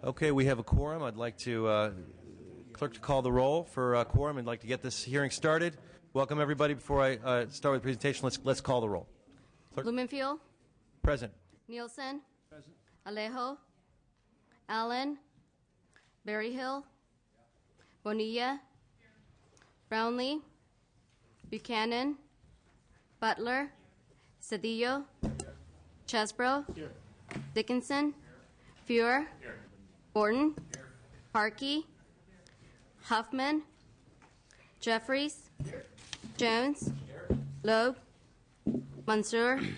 Okay, we have a quorum. I'd like to clerk to call the roll for quorum. I'd like to get this hearing started. Welcome everybody. Before I start with the presentation, let's call the roll. Clerk? Blumenfield. Present. Nielsen. Present. Alejo. Allen. Berryhill. Bonilla. Brownlee. Buchanan. Butler. Cedillo. Chesbro. Here. Dickinson. Fuhr. Here. Gordon. Here. Harkey. Huffman. Jeffries. Here. Jones. Here. Loeb. Mansour. Here.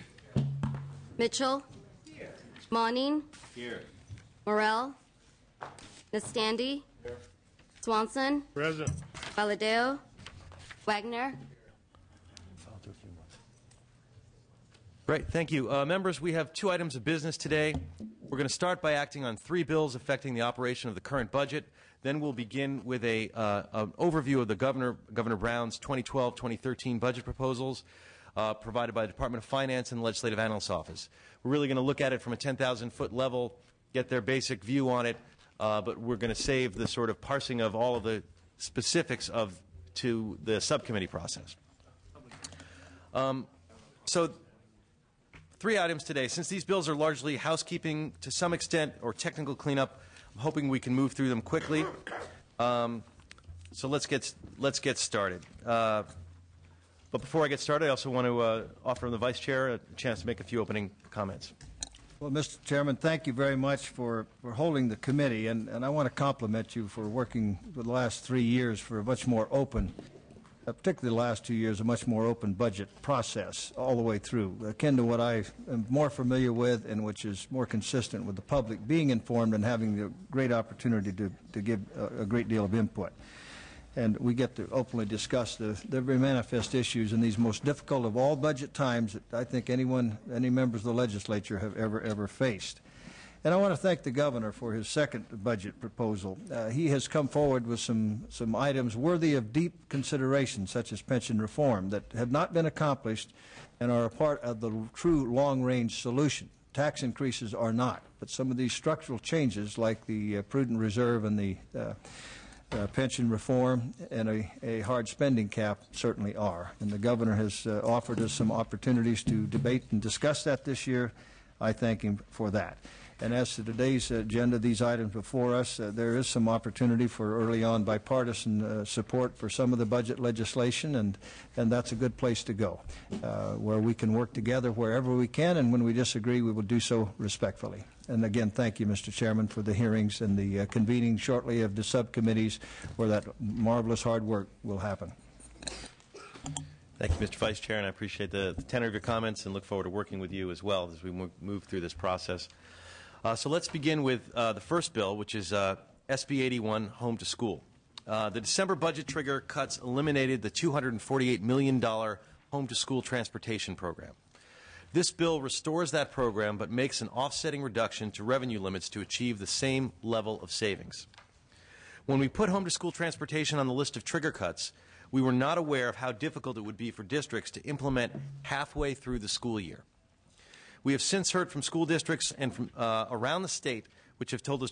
Mitchell. Here. Monning. Here. Morrell. Nastandi. Here. Swanson. Present. Valadeo. Wagner. Great, thank you. Members, we have 2 items of business today. We're going to start by acting on 3 bills affecting the operation of the current budget. Then we'll begin with an overview of the Governor Brown's 2012-2013 budget proposals provided by the Department of Finance and the Legislative Analyst's Office. We're really going to look at it from a 10,000-foot level, get their basic view on it, but we're going to save the sort of parsing of all of the specifics to the subcommittee process. So 3 items today. Since these bills are largely housekeeping to some extent or technical cleanup, I'm hoping we can move through them quickly. So let's get started. But before I get started, I also want to offer the Vice Chair a chance to make a few opening comments. Well, Mr. Chairman, thank you very much for holding the committee, and I want to compliment you for working for the last 3 years for a much more open, particularly the last 2 years, a much more open budget process all the way through, akin to what I am more familiar with and which is more consistent with the public being informed and having the great opportunity to give a great deal of input. And we get to openly discuss the very manifest issues in these most difficult of all budget times that I think any members of the legislature have ever faced. And I want to thank the governor for his second budget proposal. He has come forward with some items worthy of deep consideration, such as pension reform, that have not been accomplished and are a part of the true long-range solution. Tax increases are not, but some of these structural changes, like the prudent reserve and the pension reform and a hard spending cap, certainly are. And the governor has offered us some opportunities to debate and discuss that this year. I thank him for that. And as to today's agenda, these items before us, there is some opportunity for early on bipartisan support for some of the budget legislation, and that's a good place to go, where we can work together wherever we can, and when we disagree, we will do so respectfully. And again, thank you, Mr. Chairman, for the hearings and the convening shortly of the subcommittees where that marvelous hard work will happen. Thank you, Mr. Vice Chair, and I appreciate the tenor of your comments and look forward to working with you as well as we move through this process. So let's begin with the first bill, which is SB 81, Home to School. The December budget trigger cuts eliminated the $248 million Home to School transportation program. This bill restores that program but makes an offsetting reduction to revenue limits to achieve the same level of savings. When we put Home to School transportation on the list of trigger cuts, we were not aware of how difficult it would be for districts to implement halfway through the school year. We have since heard from school districts and from around the state which have told us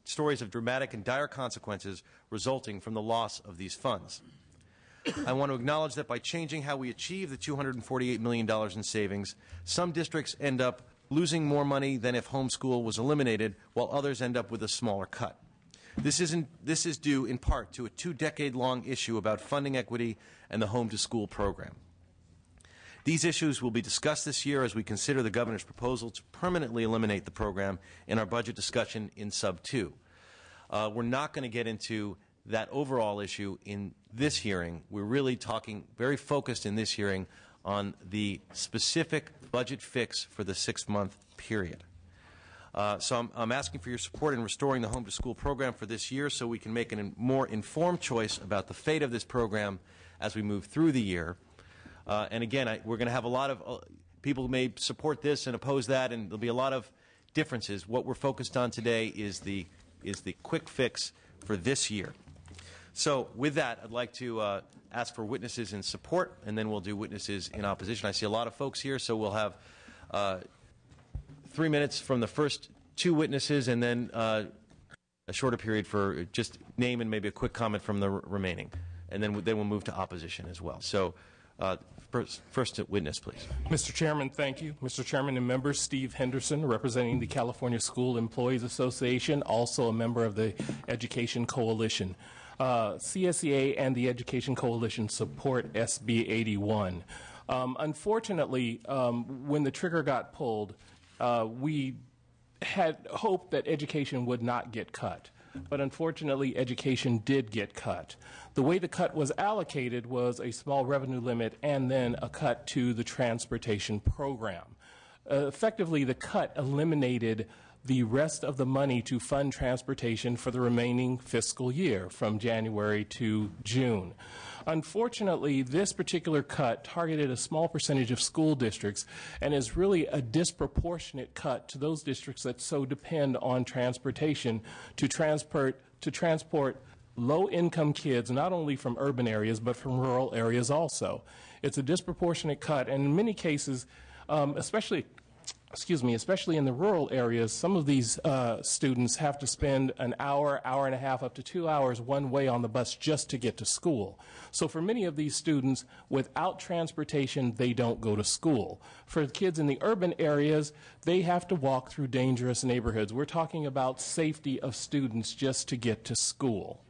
stories of dramatic and dire consequences resulting from the loss of these funds. I want to acknowledge that by changing how we achieve the $248 million in savings, some districts end up losing more money than if homeschool was eliminated, while others end up with a smaller cut. This is due in part to a 2-decade-long issue about funding equity and the Home to School program. These issues will be discussed this year as we consider the governor's proposal to permanently eliminate the program in our budget discussion in Sub 2. We're not going to get into that overall issue in this hearing. We're really talking very focused in this hearing on the specific budget fix for the 6-month period. So I'm asking for your support in restoring the Home to School program for this year so we can make a more informed choice about the fate of this program as we move through the year. And again, we're going to have a lot of people may support this and oppose that, and there'll be a lot of differences. What we're focused on today is the quick fix for this year. So with that, I'd like to ask for witnesses in support, and then we'll do witnesses in opposition. I see a lot of folks here, so we'll have 3 minutes from the first 2 witnesses, and then a shorter period for just name and maybe a quick comment from the remaining, and then we'll move to opposition as well. So first witness, please. Mr. Chairman, thank you. Mr. Chairman and members, Steve Henderson, representing the California School Employees Association, also a member of the Education Coalition. CSEA and the Education Coalition support SB 81. Unfortunately, when the trigger got pulled, we had hoped that education would not get cut. But unfortunately, education did get cut. The way the cut was allocated was a small revenue limit and then a cut to the transportation program. Effectively, the cut eliminated the rest of the money to fund transportation for the remaining fiscal year from January to June. Unfortunately, this particular cut targeted a small percentage of school districts and is really a disproportionate cut to those districts that so depend on transportation to transport low-income kids, not only from urban areas but from rural areas also. It's a disproportionate cut, and in many cases, especially in the rural areas, some of these students have to spend an hour, hour and a half, up to 2 hours one way on the bus just to get to school. So for many of these students, without transportation, they don't go to school. For kids in the urban areas, they have to walk through dangerous neighborhoods. We're talking about safety of students just to get to school.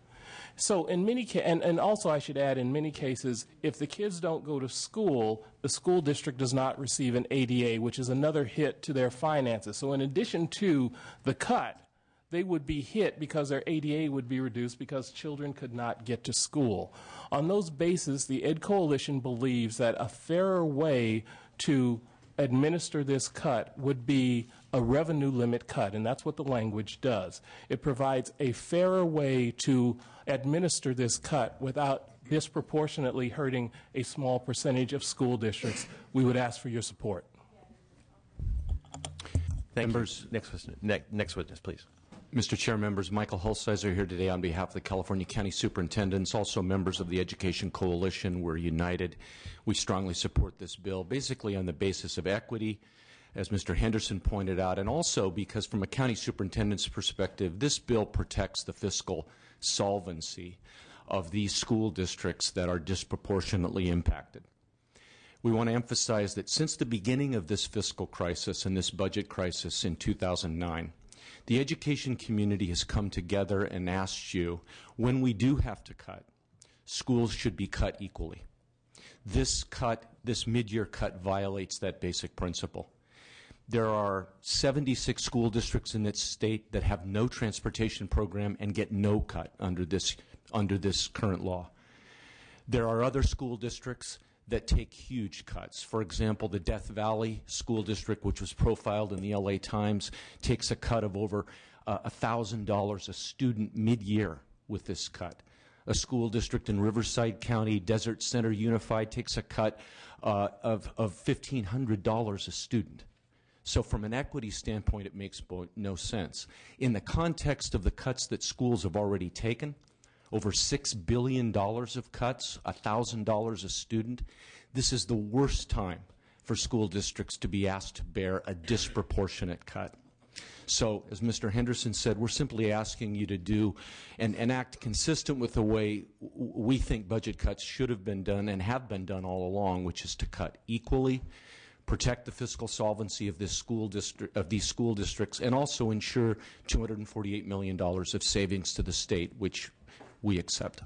So in many and also I should add, in many cases, if the kids don't go to school, the school district does not receive an ADA, which is another hit to their finances. So in addition to the cut, they would be hit because their ADA would be reduced because children could not get to school. On those bases, the Ed Coalition believes that a fairer way to administer this cut would be a revenue limit cut, and that's what the language does. It provides a fairer way to administer this cut without disproportionately hurting a small percentage of school districts. We would ask for your support. Thank Members, you. Next witness, please. Mr. Chair, members, Michael Hulsizer here today on behalf of the California County Superintendents, also members of the Education Coalition. We're united. We strongly support this bill, basically on the basis of equity, as Mr. Henderson pointed out, and also because from a county superintendent's perspective, this bill protects the fiscal solvency of these school districts that are disproportionately impacted. We want to emphasize that since the beginning of this fiscal crisis and this budget crisis in 2009, the education community has come together and asked you, when we do have to cut, schools should be cut equally. This mid-year cut violates that basic principle. There are 76 school districts in this state that have no transportation program and get no cut under this current law. There are other school districts that take huge cuts. For example, the Death Valley School District, which was profiled in the LA Times, takes a cut of over $1,000 a student mid-year with this cut. A school district in Riverside County, Desert Center Unified, takes a cut of $1,500 a student. So from an equity standpoint, it makes no sense. In the context of the cuts that schools have already taken, over $6 billion of cuts, $1,000 a student, this is the worst time for school districts to be asked to bear a disproportionate cut. So, as Mr. Henderson said, we're simply asking you to do and act consistent with the way we think budget cuts should have been done and have been done all along, which is to cut equally, protect the fiscal solvency of these school districts, and also ensure $248 million of savings to the state, which we accept.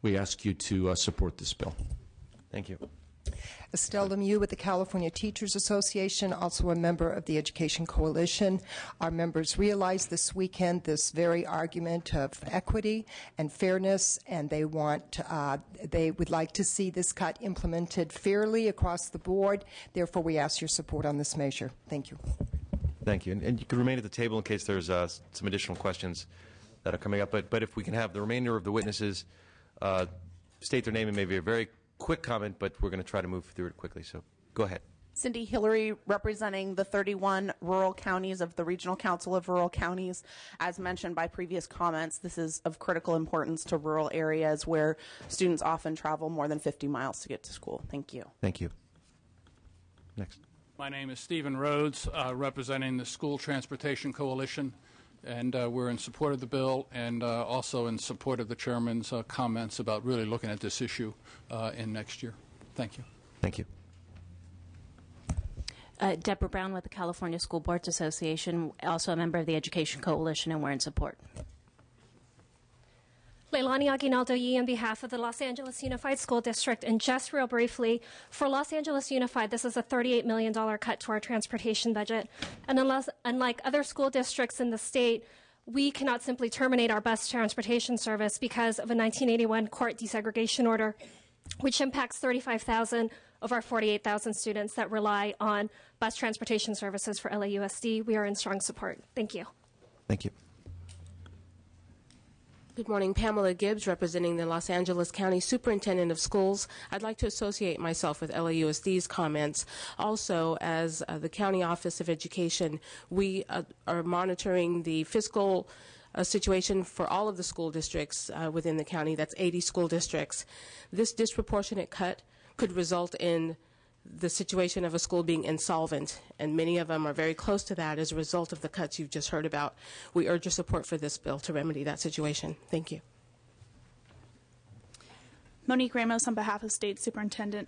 We ask you to support this bill. Thank you. Estelle Lemieux with the California Teachers Association, also a member of the Education Coalition. Our members realized this weekend this very argument of equity and fairness, and they would like to see this cut implemented fairly across the board. Therefore, we ask your support on this measure. Thank you. Thank you. And you can remain at the table in case there's some additional questions that are coming up. But if we can have the remainder of the witnesses state their name and maybe a very quick comment, but we're going to try to move through it quickly. So go ahead. Cindy Hillary, representing the 31 rural counties of the Regional Council of Rural Counties. As mentioned by previous comments, this is of critical importance to rural areas where students often travel more than 50 miles to get to school. Thank you. Thank you. Next. My name is Stephen Rhodes, representing the School Transportation Coalition. And we're in support of the bill and also in support of the chairman's comments about really looking at this issue in next year. Thank you. Thank you. Deborah Brown with the California School Boards Association, also a member of the Education Coalition, and we're in support. Leilani Aguinaldo Yee on behalf of the Los Angeles Unified School District. And just real briefly, for Los Angeles Unified, this is a $38 million cut to our transportation budget. And unlike other school districts in the state, we cannot simply terminate our bus transportation service because of a 1981 court desegregation order, which impacts 35,000 of our 48,000 students that rely on bus transportation services for LAUSD. We are in strong support. Thank you. Thank you. Good morning. Pamela Gibbs, representing the Los Angeles County Superintendent of Schools. I'd like to associate myself with LAUSD's comments. Also, as the County Office of Education, we are monitoring the fiscal situation for all of the school districts within the county. That's 80 school districts. This disproportionate cut could result in the situation of a school being insolvent, and many of them are very close to that as a result of the cuts you've just heard about. We urge your support for this bill to remedy that situation. Thank you. Monique Ramos on behalf of State Superintendent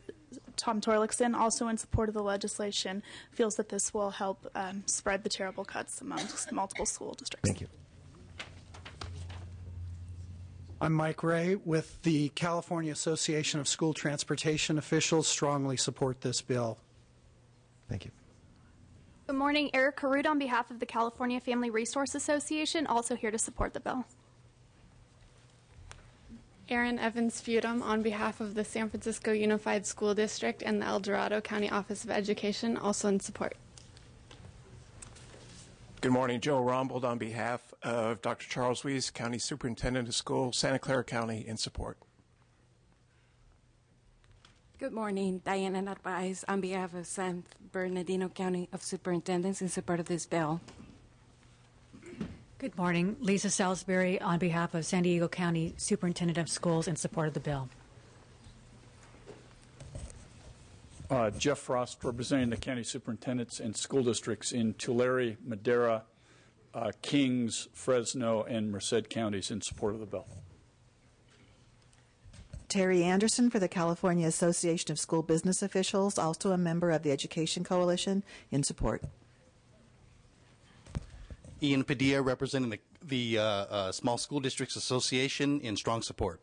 Tom Torlakson, also in support of the legislation, feels that this will help spread the terrible cuts amongst multiple school districts. Thank you. I'm Mike Ray with the California Association of School Transportation Officials. Strongly support this bill. Thank you. Good morning. Erica Root on behalf of the California Family Resource Association, also here to support the bill. Erin Evans Fudum on behalf of the San Francisco Unified School District and the El Dorado County Office of Education, also in support. Good morning. Joe Rombold on behalf of Dr. Charles Weiss, County Superintendent of Schools, Santa Clara County, in support. Good morning. Diana Narvaez on behalf of San Bernardino County of Superintendents in support of this bill. Good morning. Lisa Salisbury on behalf of San Diego County Superintendent of Schools in support of the bill. Jeff Frost, representing the county superintendents and school districts in Tulare, Madera, Kings, Fresno, and Merced counties in support of the bill. Terry Anderson for the California Association of School Business Officials, also a member of the Education Coalition, in support. Ian Padilla, representing the Small School Districts Association, in strong support.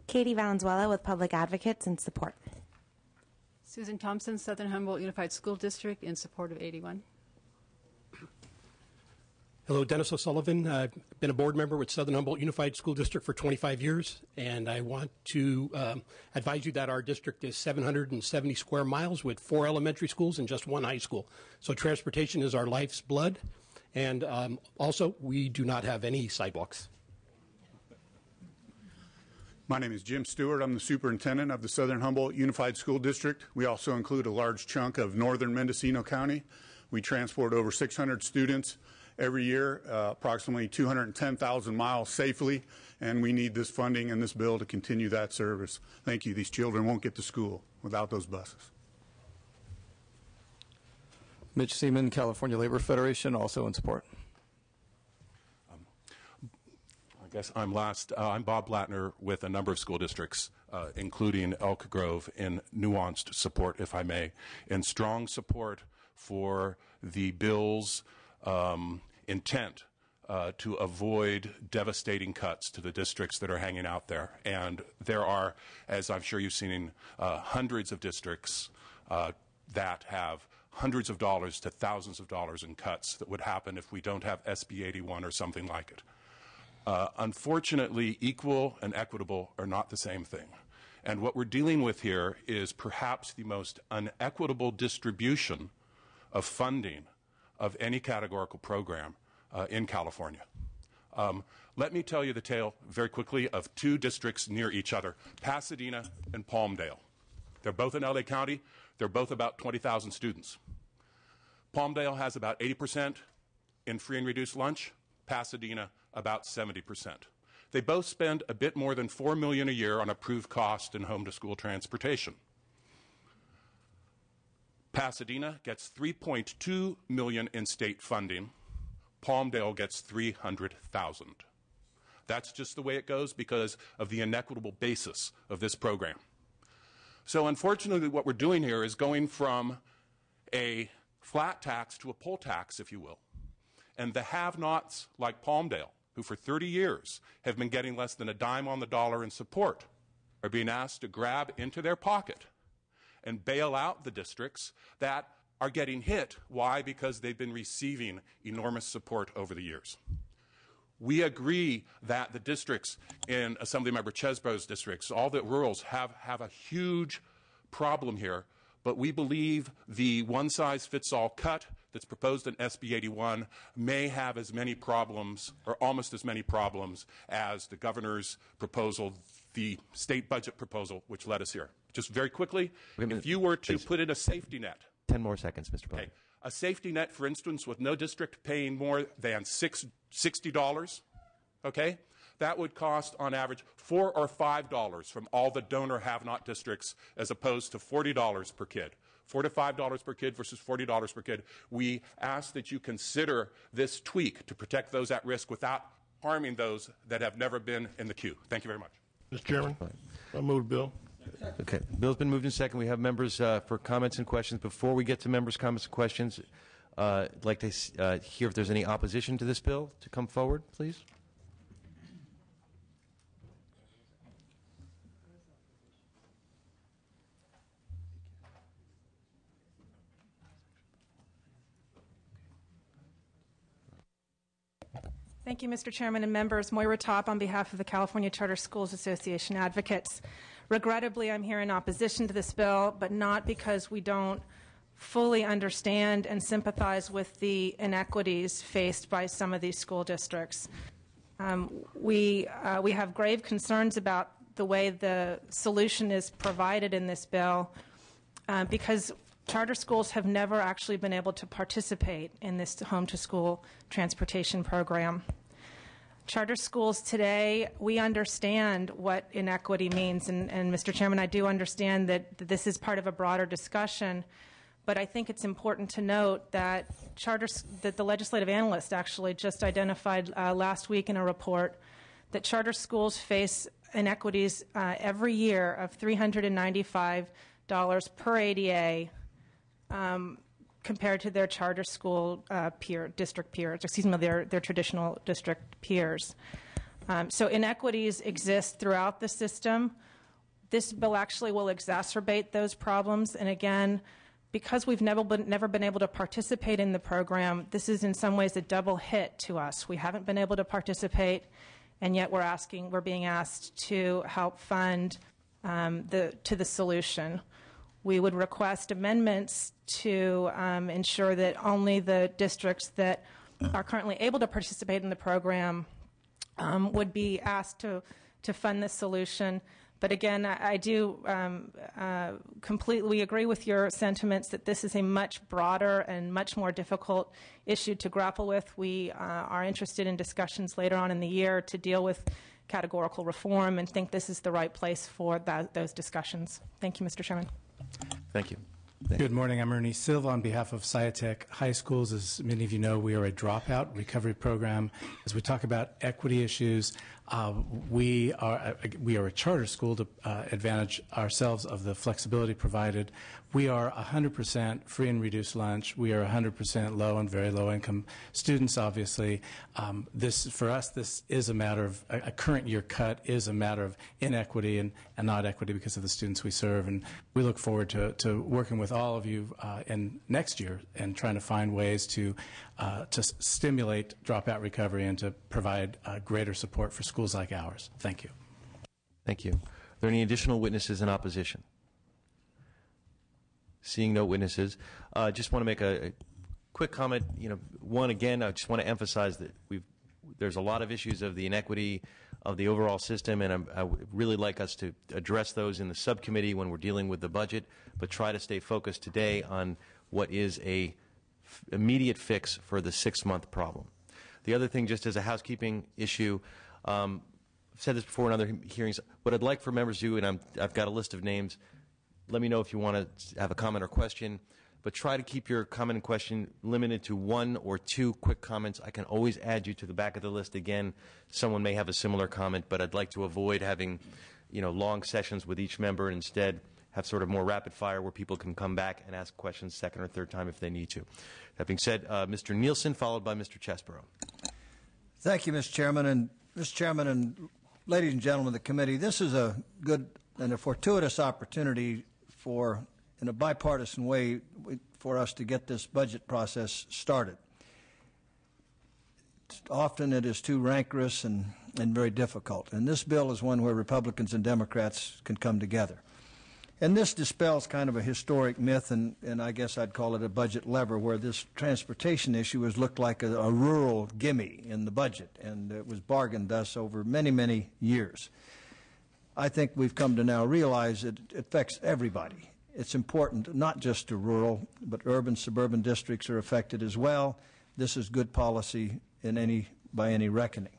Katie Valenzuela with Public Advocates in support. Susan Thompson, Southern Humboldt Unified School District, in support of 81. Hello, Dennis O'Sullivan. I've been a board member with Southern Humboldt Unified School District for 25 years, and I want to advise you that our district is 770 square miles with 4 elementary schools and just 1 high school. So transportation is our life's blood, and also we do not have any sidewalks. My name is Jim Stewart. I'm the superintendent of the Southern Humboldt Unified School District. We also include a large chunk of northern Mendocino County. We transport over 600 students every year, approximately 210,000 miles safely, and we need this funding and this bill to continue that service. Thank you. These children won't get to school without those buses. Mitch Seaman, California Labor Federation, also in support. I guess I'm last. I'm Bob Blattner with a number of school districts, including Elk Grove, in nuanced support, if I may, in strong support for the bill's intent to avoid devastating cuts to the districts that are hanging out there. And there are, as I'm sure you've seen, hundreds of districts that have hundreds of dollars to thousands of dollars in cuts that would happen if we don't have SB 81 or something like it. Unfortunately, equal and equitable are not the same thing. And what we're dealing with here is perhaps the most unequitable distribution of funding of any categorical program in California. Let me tell you the tale very quickly of 2 districts near each other, Pasadena and Palmdale. They're both in LA County. They're both about 20,000 students. Palmdale has about 80% in free and reduced lunch. Pasadena, about 70%. They both spend a bit more than $4 million a year on approved cost and home-to-school transportation. Pasadena gets $3.2 million in state funding, Palmdale gets $300,000. That's just the way it goes because of the inequitable basis of this program. So unfortunately, what we're doing here is going from a flat tax to a poll tax, if you will. And the have-nots like Palmdale, who for 30 years have been getting less than a dime on the dollar in support, are being asked to grab into their pocket and bail out the districts that are getting hit. Why? Because they've been receiving enormous support over the years. We agree that the districts in Assemblymember Chesbro's districts, all the rurals, have a huge problem here, but we believe the one-size-fits-all cut that's proposed in SB 81 may have as many problems, or almost as many problems, as the governor's proposal, the state budget proposal, which led us here. Just very quickly, if you were to put in a safety net. 10 more seconds, Mr. Bowman. Okay. A safety net, for instance, with no district paying more than $60, okay? That would cost, on average, $4 or $5 from all the donor have-not districts, as opposed to $40 per kid. $4 to $5 per kid versus $40 per kid. We ask that you consider this tweak to protect those at risk without harming those that have never been in the queue. Thank you very much. Mr. Chairman, I move the bill. Okay. Bill's been moved in second. We have members for comments and questions. Before we get to members' comments and questions, I'd like to hear if there's any opposition to this bill to come forward, please. Thank you, Mr. Chairman and members. Moira Top on behalf of the California Charter Schools Association Advocates. Regrettably, I'm here in opposition to this bill, but not because we don't fully understand and sympathize with the inequities faced by some of these school districts. We have grave concerns about the way the solution is provided in this bill because charter schools have never actually been able to participate in this home-to-school transportation program. Charter schools today, we understand what inequity means, and Mr. Chairman, I do understand that this is part of a broader discussion, but I think it's important to note that that the legislative analyst actually just identified last week in a report that charter schools face inequities every year of $395 per ADA compared to their charter school district peers, their traditional district peers. So inequities exist throughout the system. This bill actually will exacerbate those problems. And again, because we've never been able to participate in the program, this is in some ways a double hit to us. We haven't been able to participate, and yet we're being asked to help fund the solution. We would request amendments to ensure that only the districts that are currently able to participate in the program would be asked to fund this solution. But again, I do completely agree with your sentiments that this is a much broader and much more difficult issue to grapple with. We are interested in discussions later on in the year to deal with categorical reform and think this is the right place for those discussions. Thank you, Mr. Chairman. Thank you. Good morning. I'm Ernie Silva on behalf of Sciatec High Schools. As many of you know, we are a dropout recovery program. As we talk about equity issues, we are a charter school to advantage ourselves of the flexibility provided. We are 100% free and reduced lunch. We are 100% low and very low income students, obviously. For us, this is a matter of, a current year cut is a matter of inequity and not equity because of the students we serve. And we look forward to working with all of you in next year and trying to find ways to stimulate dropout recovery and to provide greater support for schools like ours. Thank you. Thank you. Are there any additional witnesses in opposition? Seeing no witnesses, just want to make a quick comment. One, again, I just want to emphasize that there's a lot of issues of the inequity of the overall system, and I would really like us to address those in the subcommittee when we're dealing with the budget, but try to stay focused today on what is a immediate fix for the 6-month problem. The other thing, just as a housekeeping issue, I've said this before in other hearings, what I'd like for members to do, and I've got a list of names, let me know if you want to have a comment or question, but try to keep your comment and question limited to 1 or 2 quick comments. I can always add you to the back of the list again. Someone may have a similar comment, but I'd like to avoid having, long sessions with each member, and instead have sort of more rapid fire where people can come back and ask questions second or third time if they need to. That being said, Mr. Nielsen, followed by Mr. Chesborough. Thank you, Mr. Chairman. And Mr. Chairman and ladies and gentlemen of the committee, this is a good and a fortuitous opportunity for, in a bipartisan way, for us to get this budget process started. Often it is too rancorous and very difficult. And this bill is one where Republicans and Democrats can come together. And this dispels kind of a historic myth, and I guess I'd call it a budget lever, where this transportation issue has looked like a rural gimme in the budget, and it was bargained thus over many, many years. I think we've come to now realize it affects everybody. It's important not just to rural, but urban, suburban districts are affected as well. This is good policy by any reckoning.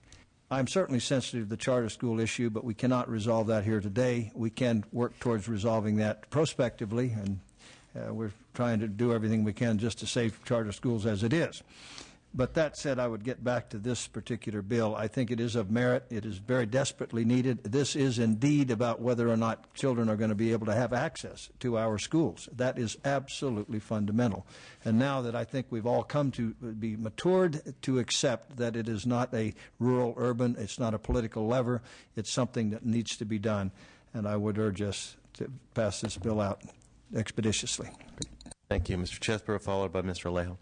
I'm certainly sensitive to the charter school issue, but we cannot resolve that here today. We can work towards resolving that prospectively, and we're trying to do everything we can just to save charter schools as it is. But that said, I would get back to this particular bill. I think it is of merit. It is very desperately needed. This is indeed about whether or not children are going to be able to have access to our schools. That is absolutely fundamental. And now that I think we've all come to be matured to accept that it is not a rural-urban, it's not a political lever, it's something that needs to be done. And I would urge us to pass this bill out expeditiously. Thank you. Mr. Chesborough, followed by Mr. Alejo.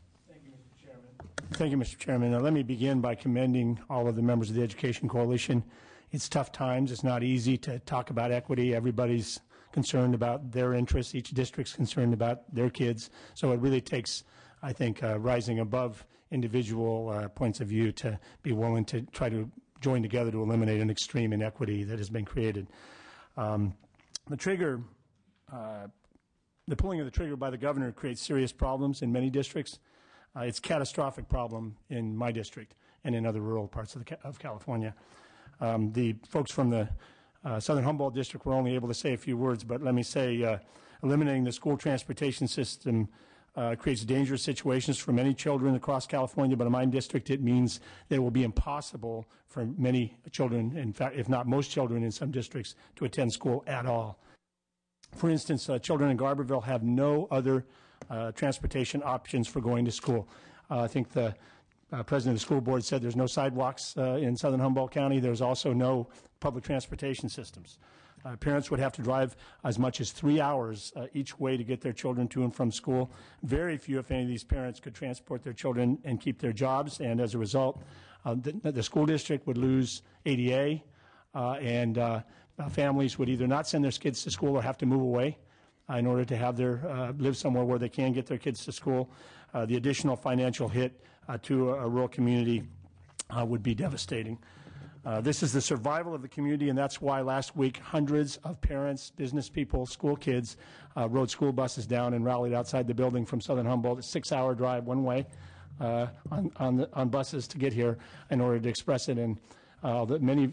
Thank you, Mr. Chairman. Now, let me begin by commending all of the members of the Education Coalition. It's tough times. It's not easy to talk about equity. Everybody's concerned about their interests. Each district's concerned about their kids. So it really takes, I think, rising above individual points of view to be willing to try to join together to eliminate an extreme inequity that has been created. The pulling of the trigger by the governor creates serious problems in many districts. It's a catastrophic problem in my district and in other rural parts of California. The folks from the Southern Humboldt District were only able to say a few words, but let me say eliminating the school transportation system creates dangerous situations for many children across California, but in my district it means that it will be impossible for many children, in fact, if not most children in some districts, to attend school at all. For instance, children in Garberville have no other transportation options for going to school. I think the president of the school board said there's no sidewalks in Southern Humboldt County. There's also no public transportation systems. Parents would have to drive as much as 3 hours each way to get their children to and from school. Very few, if any, of these parents could transport their children and keep their jobs, and as a result, the school district would lose ADA, and families would either not send their kids to school or have to move away in order to have live somewhere where they can get their kids to school. The additional financial hit to a rural community would be devastating. This is the survival of the community, and that's why last week hundreds of parents, business people, school kids rode school buses down and rallied outside the building from Southern Humboldt, a 6-hour drive one way on buses to get here in order to express it. And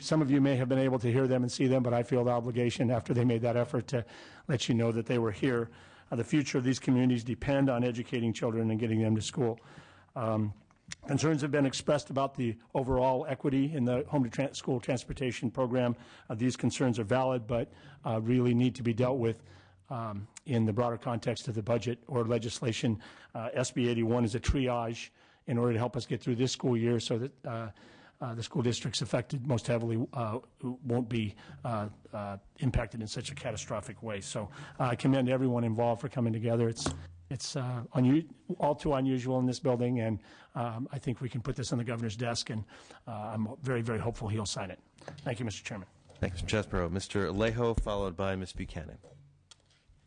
some of you may have been able to hear them and see them, but I feel the obligation after they made that effort to let you know that they were here. The future of these communities depend on educating children and getting them to school. Concerns have been expressed about the overall equity in the home-to-school transportation program. These concerns are valid, but really need to be dealt with in the broader context of the budget or legislation. SB 81 is a triage in order to help us get through this school year so that the school districts affected most heavily won't be impacted in such a catastrophic way. So I commend everyone involved for coming together. It's all too unusual in this building, and I think we can put this on the governor's desk, and I'm very, very hopeful he'll sign it. Thank you, Mr. Chairman. Thank you, Mr. Chesborough. Mr. Alejo, followed by Ms. Buchanan.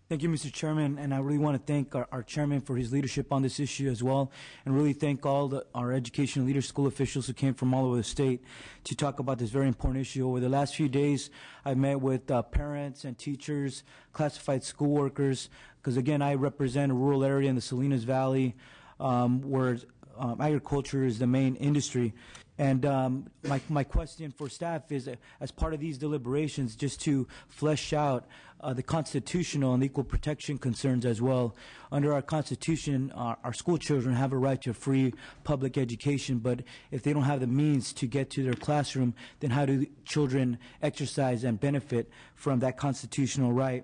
Thank you, Mr. Chairman, and I really want to thank our chairman for his leadership on this issue as well, and really thank all our education leaders, school officials who came from all over the state to talk about this very important issue. Over the last few days, I've met with parents and teachers, classified school workers, because again, I represent a rural area in the Salinas Valley where agriculture is the main industry. And my question for staff is, as part of these deliberations, just to flesh out the constitutional and equal protection concerns as well. Under our Constitution, our school children have a right to free public education, but if they don't have the means to get to their classroom, then how do children exercise and benefit from that constitutional right?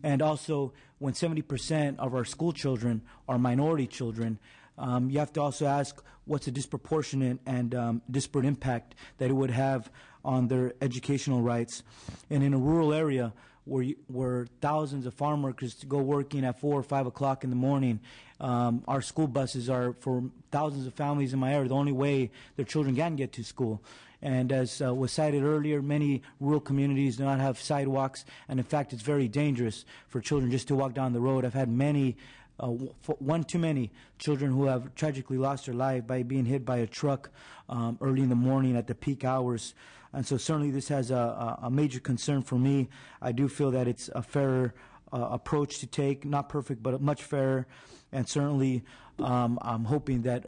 And also, when 70% of our school children are minority children, you have to also ask what's the disproportionate and disparate impact that it would have on their educational rights. And in a rural area where thousands of farm workers go working at 4 or 5 o'clock in the morning, our school buses are, for thousands of families in my area, the only way their children can get to school. And as was cited earlier, many rural communities do not have sidewalks, and in fact it's very dangerous for children just to walk down the road. I've had many one too many children who have tragically lost their life by being hit by a truck early in the morning at the peak hours. And so certainly this has a major concern for me. I do feel that it's a fairer approach to take, not perfect, but much fairer. And certainly I'm hoping that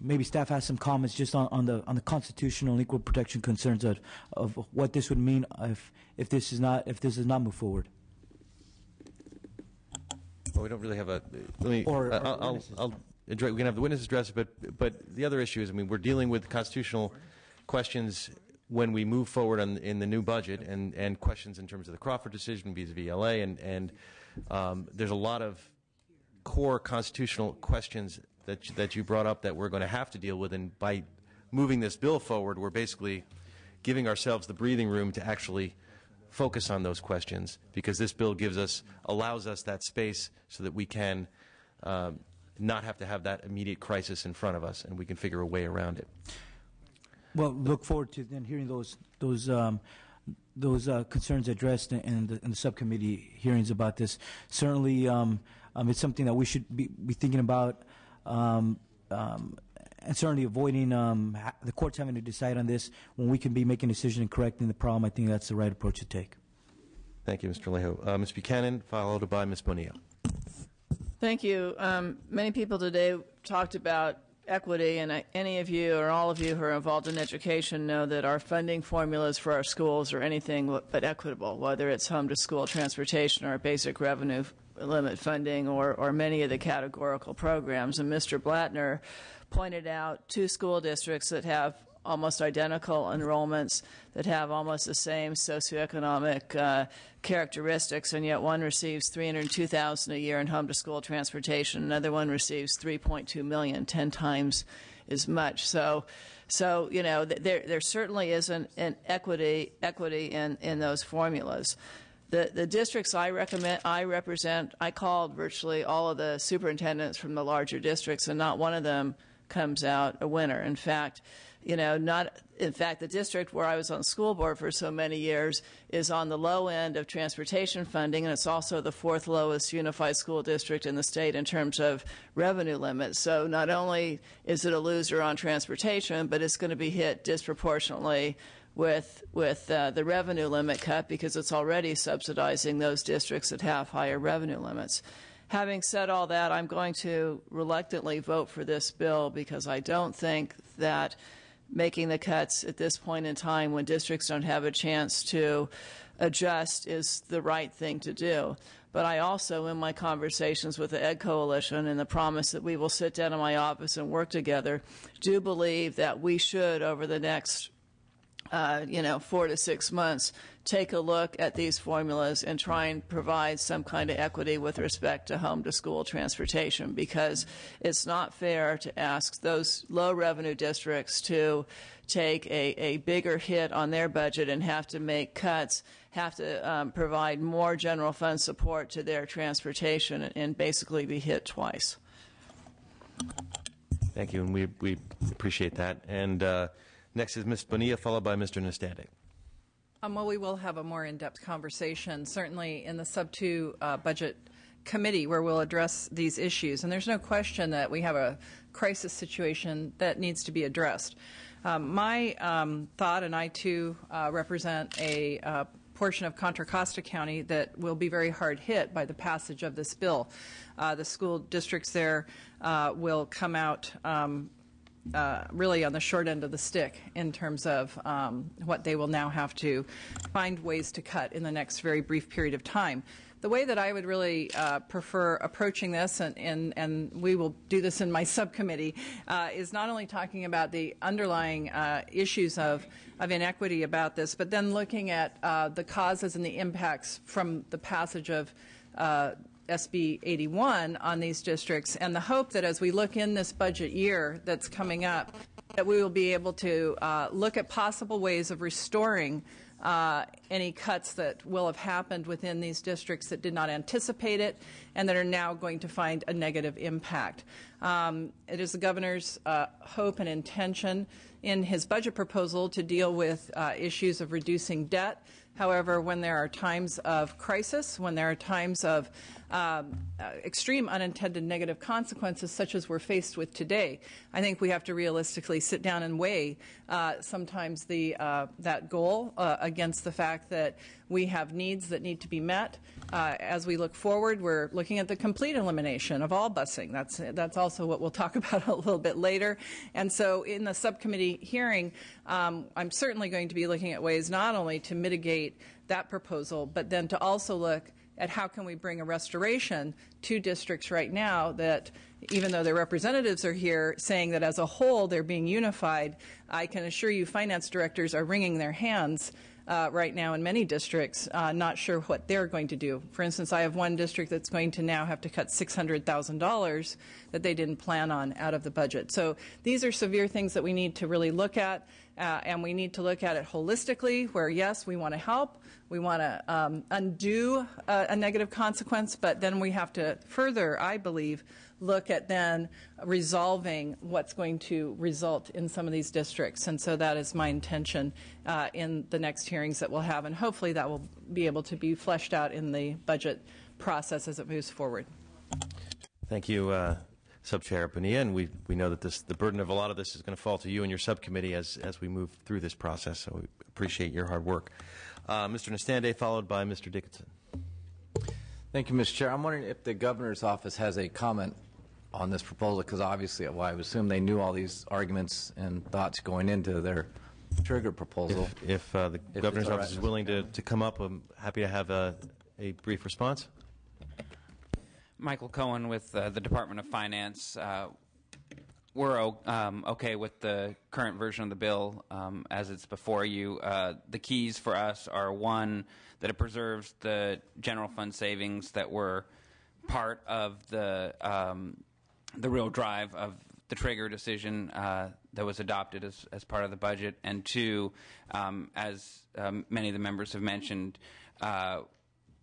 maybe staff has some comments just on the constitutional and equal protection concerns of what this would mean if this does not move forward. Well, we don't really have a. I'll address, we can have the witnesses address it, but the other issue is, I mean, we're dealing with constitutional questions when we move forward in the new budget, and questions in terms of the Crawford decision vis-a-vis LA, and there's a lot of core constitutional questions that you brought up that we're going to have to deal with, and by moving this bill forward, we're basically giving ourselves the breathing room to actually focus on those questions, because this bill allows us that space so that we can not have to have that immediate crisis in front of us, and we can figure a way around it. Well, look forward to then hearing those concerns addressed in the subcommittee hearings about this. Certainly, it's something that we should be thinking about, and certainly avoiding the courts having to decide on this when we can be making a decision and correcting the problem. I think that's the right approach to take. Thank you, Mr. Alejo. Ms. Buchanan, followed by Ms. Bonilla. Thank you. Many people today talked about equity, and any of you or all of you who are involved in education know that our funding formulas for our schools are anything but equitable, whether it's home-to-school transportation or basic revenue limit funding or many of the categorical programs. And Mr. Blattner pointed out 2 school districts that have almost identical enrollments, that have almost the same socioeconomic characteristics, and yet one receives $302,000 a year in home-to-school transportation, another one receives $3.2 million, 10 times as much. So you know, there certainly isn't an equity in those formulas. The districts I represent, I called virtually all of the superintendents from the larger districts, and not one of them comes out a winner. In fact, the district where I was on the school board for so many years is on the low end of transportation funding, and it's also the 4th lowest unified school district in the state in terms of revenue limits. So not only is it a loser on transportation, but it's going to be hit disproportionately with the revenue limit cut, because it's already subsidizing those districts that have higher revenue limits. Having said all that, I'm going to reluctantly vote for this bill, because I don't think that making the cuts at this point in time, when districts don't have a chance to adjust, is the right thing to do. But I also, in my conversations with the Ed Coalition and the promise that we will sit down in my office and work together, do believe that we should, over the next 4 to 6 months, take a look at these formulas and try and provide some kind of equity with respect to home-to-school transportation, because it's not fair to ask those low-revenue districts to take a bigger hit on their budget and have to make cuts, have to provide more general fund support to their transportation, and basically be hit twice. Thank you, and we appreciate that. And next is Ms. Bonilla, followed by Mr. Nastande. Well, we will have a more in-depth conversation, certainly in the Sub-2 Budget Committee, where we'll address these issues. And there's no question that we have a crisis situation that needs to be addressed. My thought, and I too represent a portion of Contra Costa County that will be very hard hit by the passage of this bill. The school districts there will come out really on the short end of the stick in terms of what they will now have to find ways to cut in the next very brief period of time. The way that I would really prefer approaching this, and we will do this in my subcommittee, is not only talking about the underlying issues of inequity about this, but then looking at the causes and the impacts from the passage of SB 81 on these districts, and the hope that as we look in this budget year that's coming up, that we will be able to look at possible ways of restoring any cuts that will have happened within these districts that did not anticipate it and that are now going to find a negative impact. It is the governor's hope and intention in his budget proposal to deal with issues of reducing debt. However, when there are times of crisis, when there are times of extreme unintended negative consequences such as we're faced with today, I think we have to realistically sit down and weigh sometimes that goal against the fact that we have needs that need to be met. As we look forward, we're looking at the complete elimination of all busing. That's also what we'll talk about a little bit later. And so in the subcommittee hearing, I'm certainly going to be looking at ways not only to mitigate that proposal, but then to also look at how can we bring a restoration to districts right now that, even though their representatives are here saying that as a whole they're being unified, I can assure you finance directors are wringing their hands right now in many districts, not sure what they're going to do. For instance, I have one district that's going to now have to cut $600,000 that they didn't plan on out of the budget. So these are severe things that we need to really look at, and we need to look at it holistically, where yes, we want to help, we want to undo a negative consequence, but then we have to further, I believe, look at then resolving what's going to result in some of these districts. And so that is my intention in the next hearings that we'll have, and hopefully that will be able to be fleshed out in the budget process as it moves forward. Thank you, Subchair Bonilla, and we know that the burden of a lot of this is going to fall to you and your subcommittee as we move through this process, so we appreciate your hard work. Mr. Nestande, followed by Mr. Dickinson. Thank you, Mr. Chair. I'm wondering if the governor's office has a comment on this proposal, because obviously, well, I would assume they knew all these arguments and thoughts going into their trigger proposal. If the governor's office is willing to come up, I'm happy to have a brief response. Michael Cohen with the Department of Finance. We're okay with the current version of the bill as it's before you. The keys for us are, one, that it preserves the general fund savings that were part of the real drive of the trigger decision that was adopted as part of the budget, and two, as many of the members have mentioned,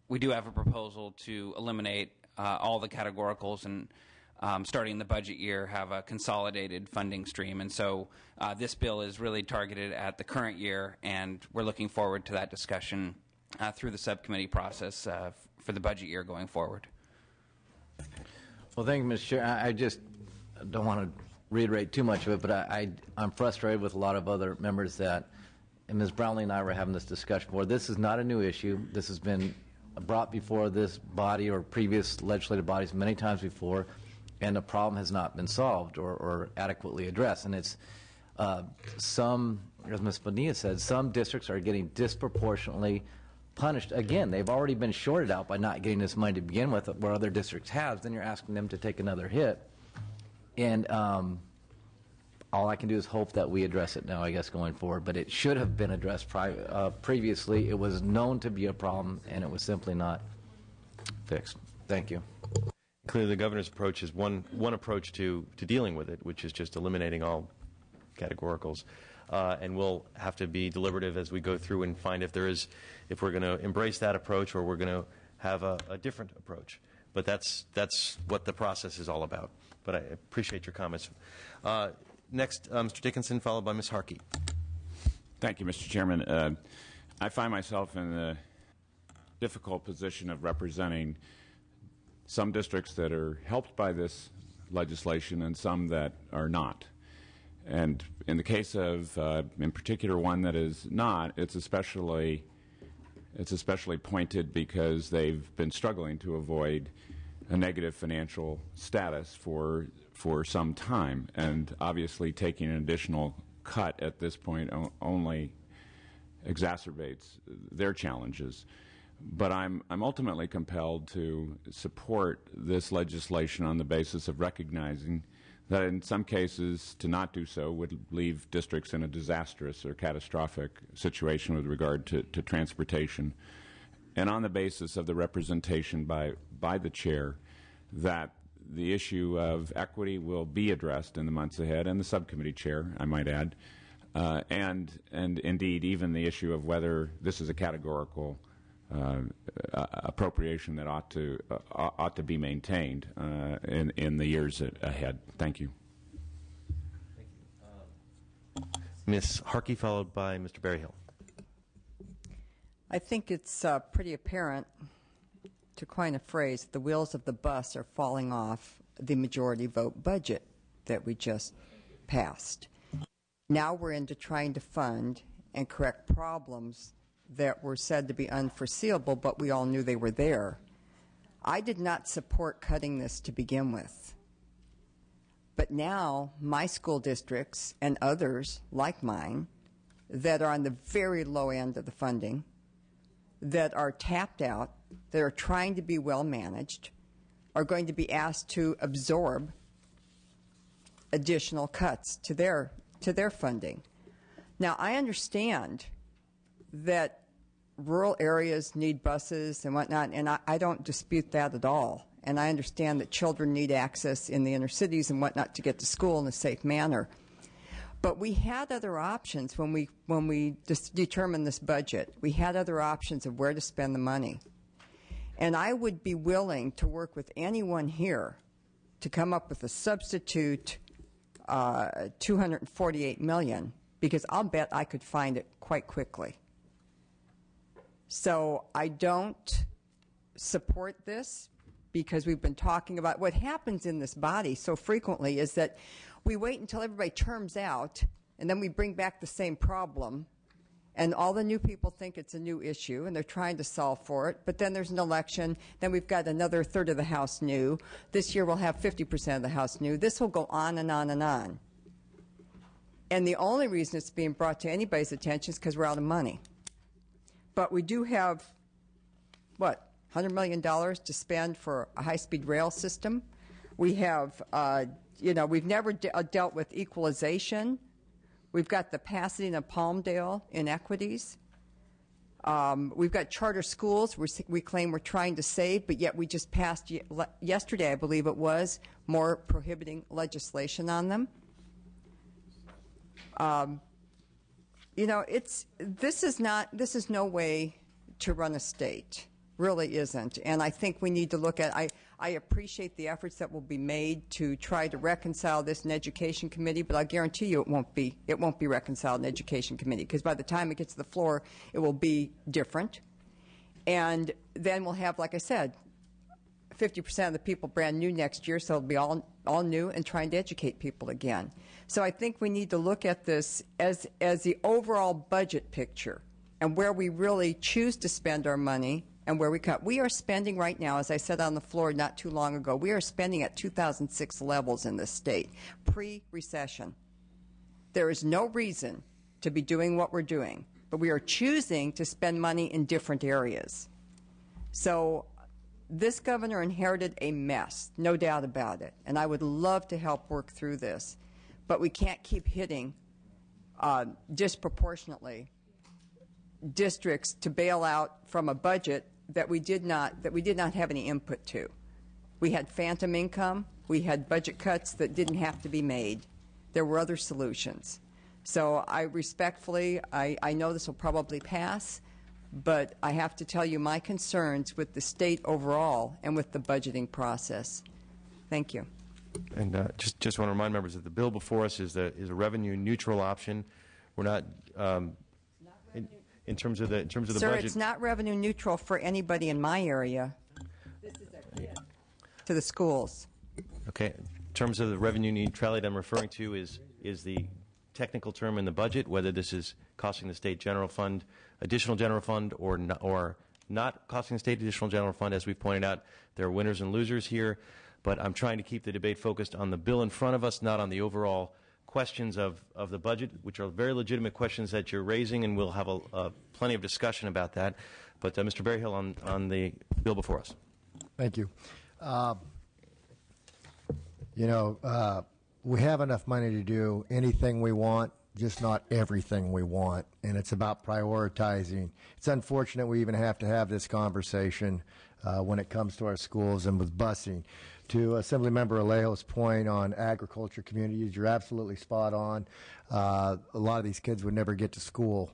we do have a proposal to eliminate all the categoricals and starting the budget year have a consolidated funding stream. And so this bill is really targeted at the current year, and we're looking forward to that discussion through the subcommittee process for the budget year going forward. Well, thank you, Mr. Chair. I just don't want to reiterate too much of it, but I'm frustrated with a lot of other members that, and Ms. Brownlee and I were having this discussion before. This is not a new issue. This has been brought before this body or previous legislative bodies many times before, and the problem has not been solved or adequately addressed. And it's some, as Ms. Bonilla said, some districts are getting disproportionately punished. Again, they've already been shorted out by not getting this money to begin with, where other districts have. Then you're asking them to take another hit. And all I can do is hope that we address it now, I guess, going forward. But it should have been addressed previously. It was known to be a problem, and it was simply not fixed. Thank you. Clearly, the governor's approach is one approach to dealing with it, which is just eliminating all categoricals. And we'll have to be deliberative as we go through and find if we're going to embrace that approach or we're going to have a different approach. But that's what the process is all about. But I appreciate your comments. Next, Mr. Dickinson, followed by Ms. Harkey. Thank you, Mr. Chairman. I find myself in the difficult position of representing some districts that are helped by this legislation and some that are not. And in the case of, in particular, one that is not, it's especially pointed because they've been struggling to avoid a negative financial status for some time, and obviously taking an additional cut at this point only exacerbates their challenges. But I'm ultimately compelled to support this legislation on the basis of recognizing that in some cases to not do so would leave districts in a disastrous or catastrophic situation with regard to transportation, and on the basis of the representation by the chair that the issue of equity will be addressed in the months ahead, and the subcommittee chair, I might add, and indeed even the issue of whether this is a categorical appropriation that ought to be maintained in the years ahead. Thank you. Ms. Harkey, followed by Mr. Berryhill. I think it's pretty apparent, to coin a phrase, the wheels of the bus are falling off the majority vote budget that we just passed. Now we're into trying to fund and correct problems that were said to be unforeseeable, but we all knew they were there. I did not support cutting this to begin with. But now my school districts and others like mine that are on the very low end of the funding, that are tapped out, that are trying to be well managed, are going to be asked to absorb additional cuts to their funding. Now, I understand that rural areas need buses and whatnot, and I don't dispute that at all. And I understand that children need access in the inner cities and whatnot to get to school in a safe manner. But we had other options when we determined this budget. We had other options of where to spend the money. And I would be willing to work with anyone here to come up with a substitute $248 million, because I'll bet I could find it quite quickly. So I don't support this, because we've been talking about what happens in this body so frequently is that we wait until everybody terms out, and then we bring back the same problem, and all the new people think it's a new issue, and they're trying to solve for it. But then there's an election. Then we've got another third of the House new. This year we'll have 50% of the House new. This will go on and on and on. And the only reason it's being brought to anybody's attention is because we're out of money. But we do have, what, $100 million to spend for a high-speed rail system. We have, we've never dealt with equalization. We've got the Pasadena Palmdale inequities. We've got charter schools we claim we're trying to save, but yet we just passed yesterday, I believe it was, more prohibiting legislation on them. This is no way to run a state. Really isn't. And I think we need to look at, I appreciate the efforts that will be made to try to reconcile this in Education Committee, but I guarantee you it won't be reconciled in Education Committee, because by the time it gets to the floor, it will be different. And then we'll have, like I said, 50% of the people brand new next year, so it'll be all new and trying to educate people again. So I think we need to look at this as the overall budget picture and where we really choose to spend our money and where we cut. We are spending right now, as I said on the floor not too long ago, we are spending at 2006 levels in this state, pre-recession. There is no reason to be doing what we're doing, but we are choosing to spend money in different areas. So this governor inherited a mess, no doubt about it, and I would love to help work through this. But we can't keep hitting disproportionately districts to bail out from a budget that we did not have any input to. We had phantom income. We had budget cuts that didn't have to be made. There were other solutions. So I respectfully, I know this will probably pass, but I have to tell you my concerns with the state overall and with the budgeting process. Thank you. And just want to remind members that the bill before us is a revenue neutral option. We're not in terms of the Sir, budget. Sir, it's not revenue neutral for anybody in my area. This is a gift to the schools. Okay. In terms of the revenue neutrality that I'm referring to is is the technical term in the budget, whether this is costing the state general fund, additional general fund, or not costing the state additional general fund. As we pointed out, there are winners and losers here, but I'm trying to keep the debate focused on the bill in front of us, not on the overall questions of the budget, which are very legitimate questions that you're raising, and we'll have plenty of discussion about that. But Mr. Berryhill, on the bill before us. Thank you. We have enough money to do anything we want, just not everything we want, and it's about prioritizing. It's unfortunate we even have to have this conversation when it comes to our schools and with busing. To Assemblymember Alejo's point on agriculture communities, you're absolutely spot on. A lot of these kids would never get to school.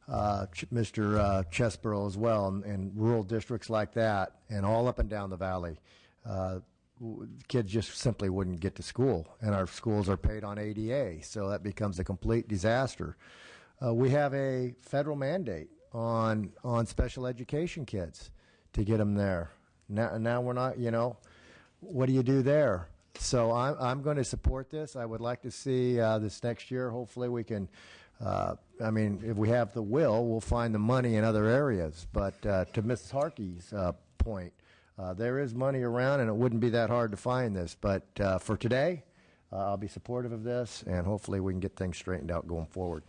Mr. Chesborough as well, and rural districts like that, and all up and down the valley. Kids just simply wouldn't get to school, and our schools are paid on ADA, so that becomes a complete disaster. We have a federal mandate on special education kids to get them there. Now we're not, what do you do there? So I'm going to support this. I would like to see this next year. Hopefully we can, if we have the will, we'll find the money in other areas. But to Mrs. Harkey's point, there is money around, and it wouldn't be that hard to find this. But for today, I'll be supportive of this, and hopefully we can get things straightened out going forward.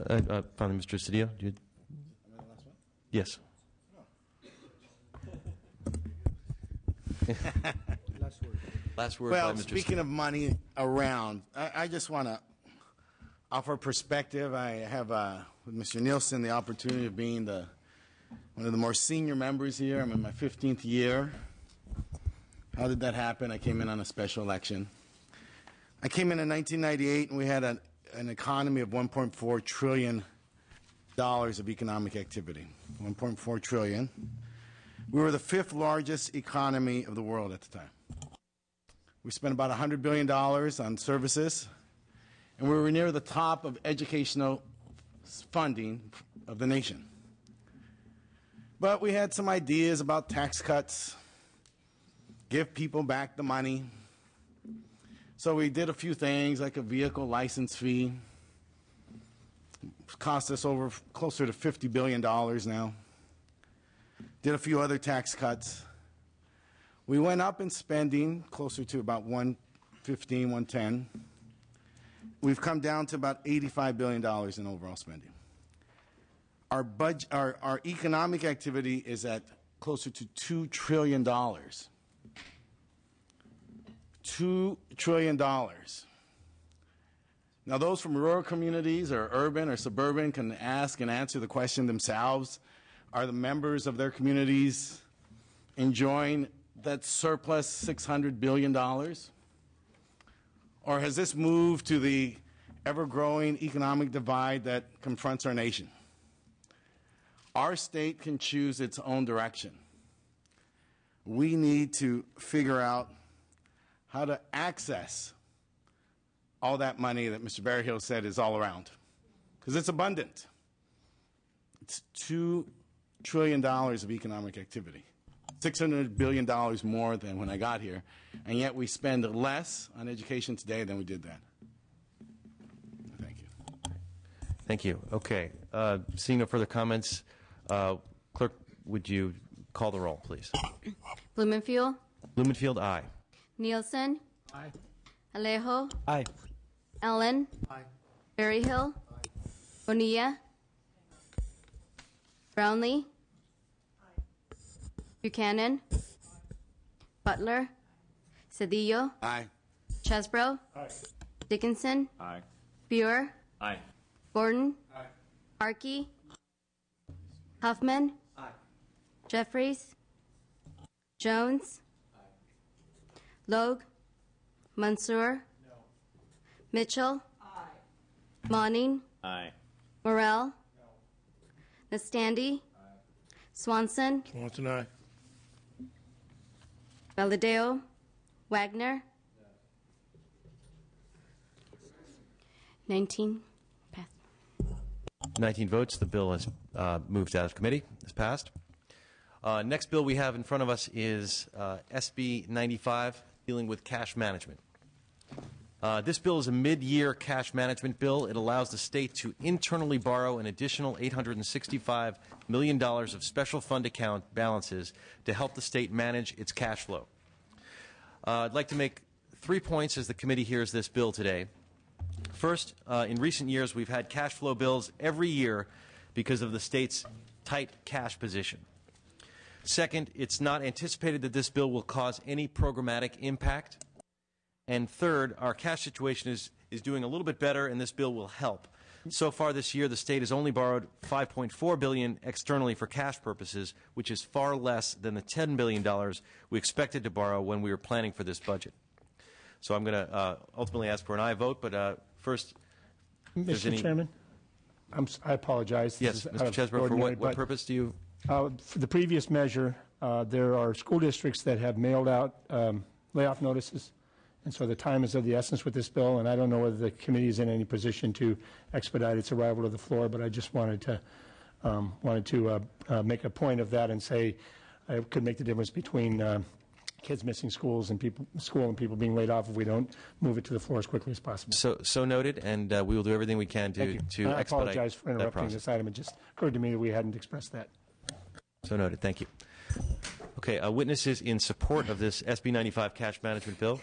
Finally, Mr. Cedillo, yes. Last word. Well, by Mr. speaking of money around, I just want to offer perspective. I have, with Mr. Nielsen, the opportunity of being one of the more senior members here. I'm in my 15th year. How did that happen? I came in on a special election. I came in 1998, and we had an economy of $1.4 trillion of economic activity. $1.4 trillion. We were the 5th largest economy of the world at the time. We spent about $100 billion on services, and we were near the top of educational funding of the nation. But we had some ideas about tax cuts, give people back the money. So we did a few things, like a vehicle license fee. It cost us closer to $50 billion now. Did a few other tax cuts. We went up in spending closer to about 115, 110. We've come down to about $85 billion in overall spending. Our budget, our economic activity is at closer to $2 trillion. $2 trillion. Now, those from rural communities or urban or suburban can ask and answer the question themselves. Are the members of their communities enjoying that surplus $600 billion? Or has this moved to the ever-growing economic divide that confronts our nation? Our state can choose its own direction. We need to figure out how to access all that money that Mr. Berryhill said is all around, because it's abundant. It's $2 trillion of economic activity, $600 billion more than when I got here, and yet we spend less on education today than we did then. Thank you. Thank you. Okay. Seeing no further comments, Clerk, would you call the roll, please? Blumenfield. Blumenfield, aye. Nielsen. Aye. Alejo. Aye. Ellen. Aye. Berryhill. Bonilla. Brownlee. Buchanan. Butler. Cedillo. Aye. Chesbrough. Aye. Dickinson. Aye. Buer. Aye. Gordon. Aye. Harkey. Huffman. Aye. Jeffries. Jones. Logue. Mansour. No. Mitchell. Monning. Aye. Morrell. Nastandi. Swanson. Swanson, aye. Valadeo. Wagner. 19. Pass. 19 votes. The bill has moved out of committee. It's passed. Next bill we have in front of us is SB 95, dealing with cash management. This bill is a mid-year cash management bill. It allows the state to internally borrow an additional $865 million of special fund account balances to help the state manage its cash flow. I'd like to make 3 points as the committee hears this bill today. First, in recent years, we've had cash flow bills every year because of the state's tight cash position. Second, it's not anticipated that this bill will cause any programmatic impact. And third, our cash situation is doing a little bit better, and this bill will help. So far this year, the state has only borrowed $5.4 billion externally for cash purposes, which is far less than the $10 billion we expected to borrow when we were planning for this budget. So I'm going to ultimately ask for an aye vote, but first, Mr. Chairman, I apologize. Yes, Mr. Chesbro, for what purpose do you? For the previous measure, there are school districts that have mailed out layoff notices, and so the time is of the essence with this bill, and I don't know whether the committee is in any position to expedite its arrival to the floor, but I just wanted to make a point of that and say it could make the difference between kids missing school and people being laid off if we don't move it to the floor as quickly as possible. So noted, and we will do everything we can to expedite. I apologize for interrupting this item. It just occurred to me that we hadn't expressed that. So noted. Thank you. Okay, witnesses in support of this SB 95 cash management bill.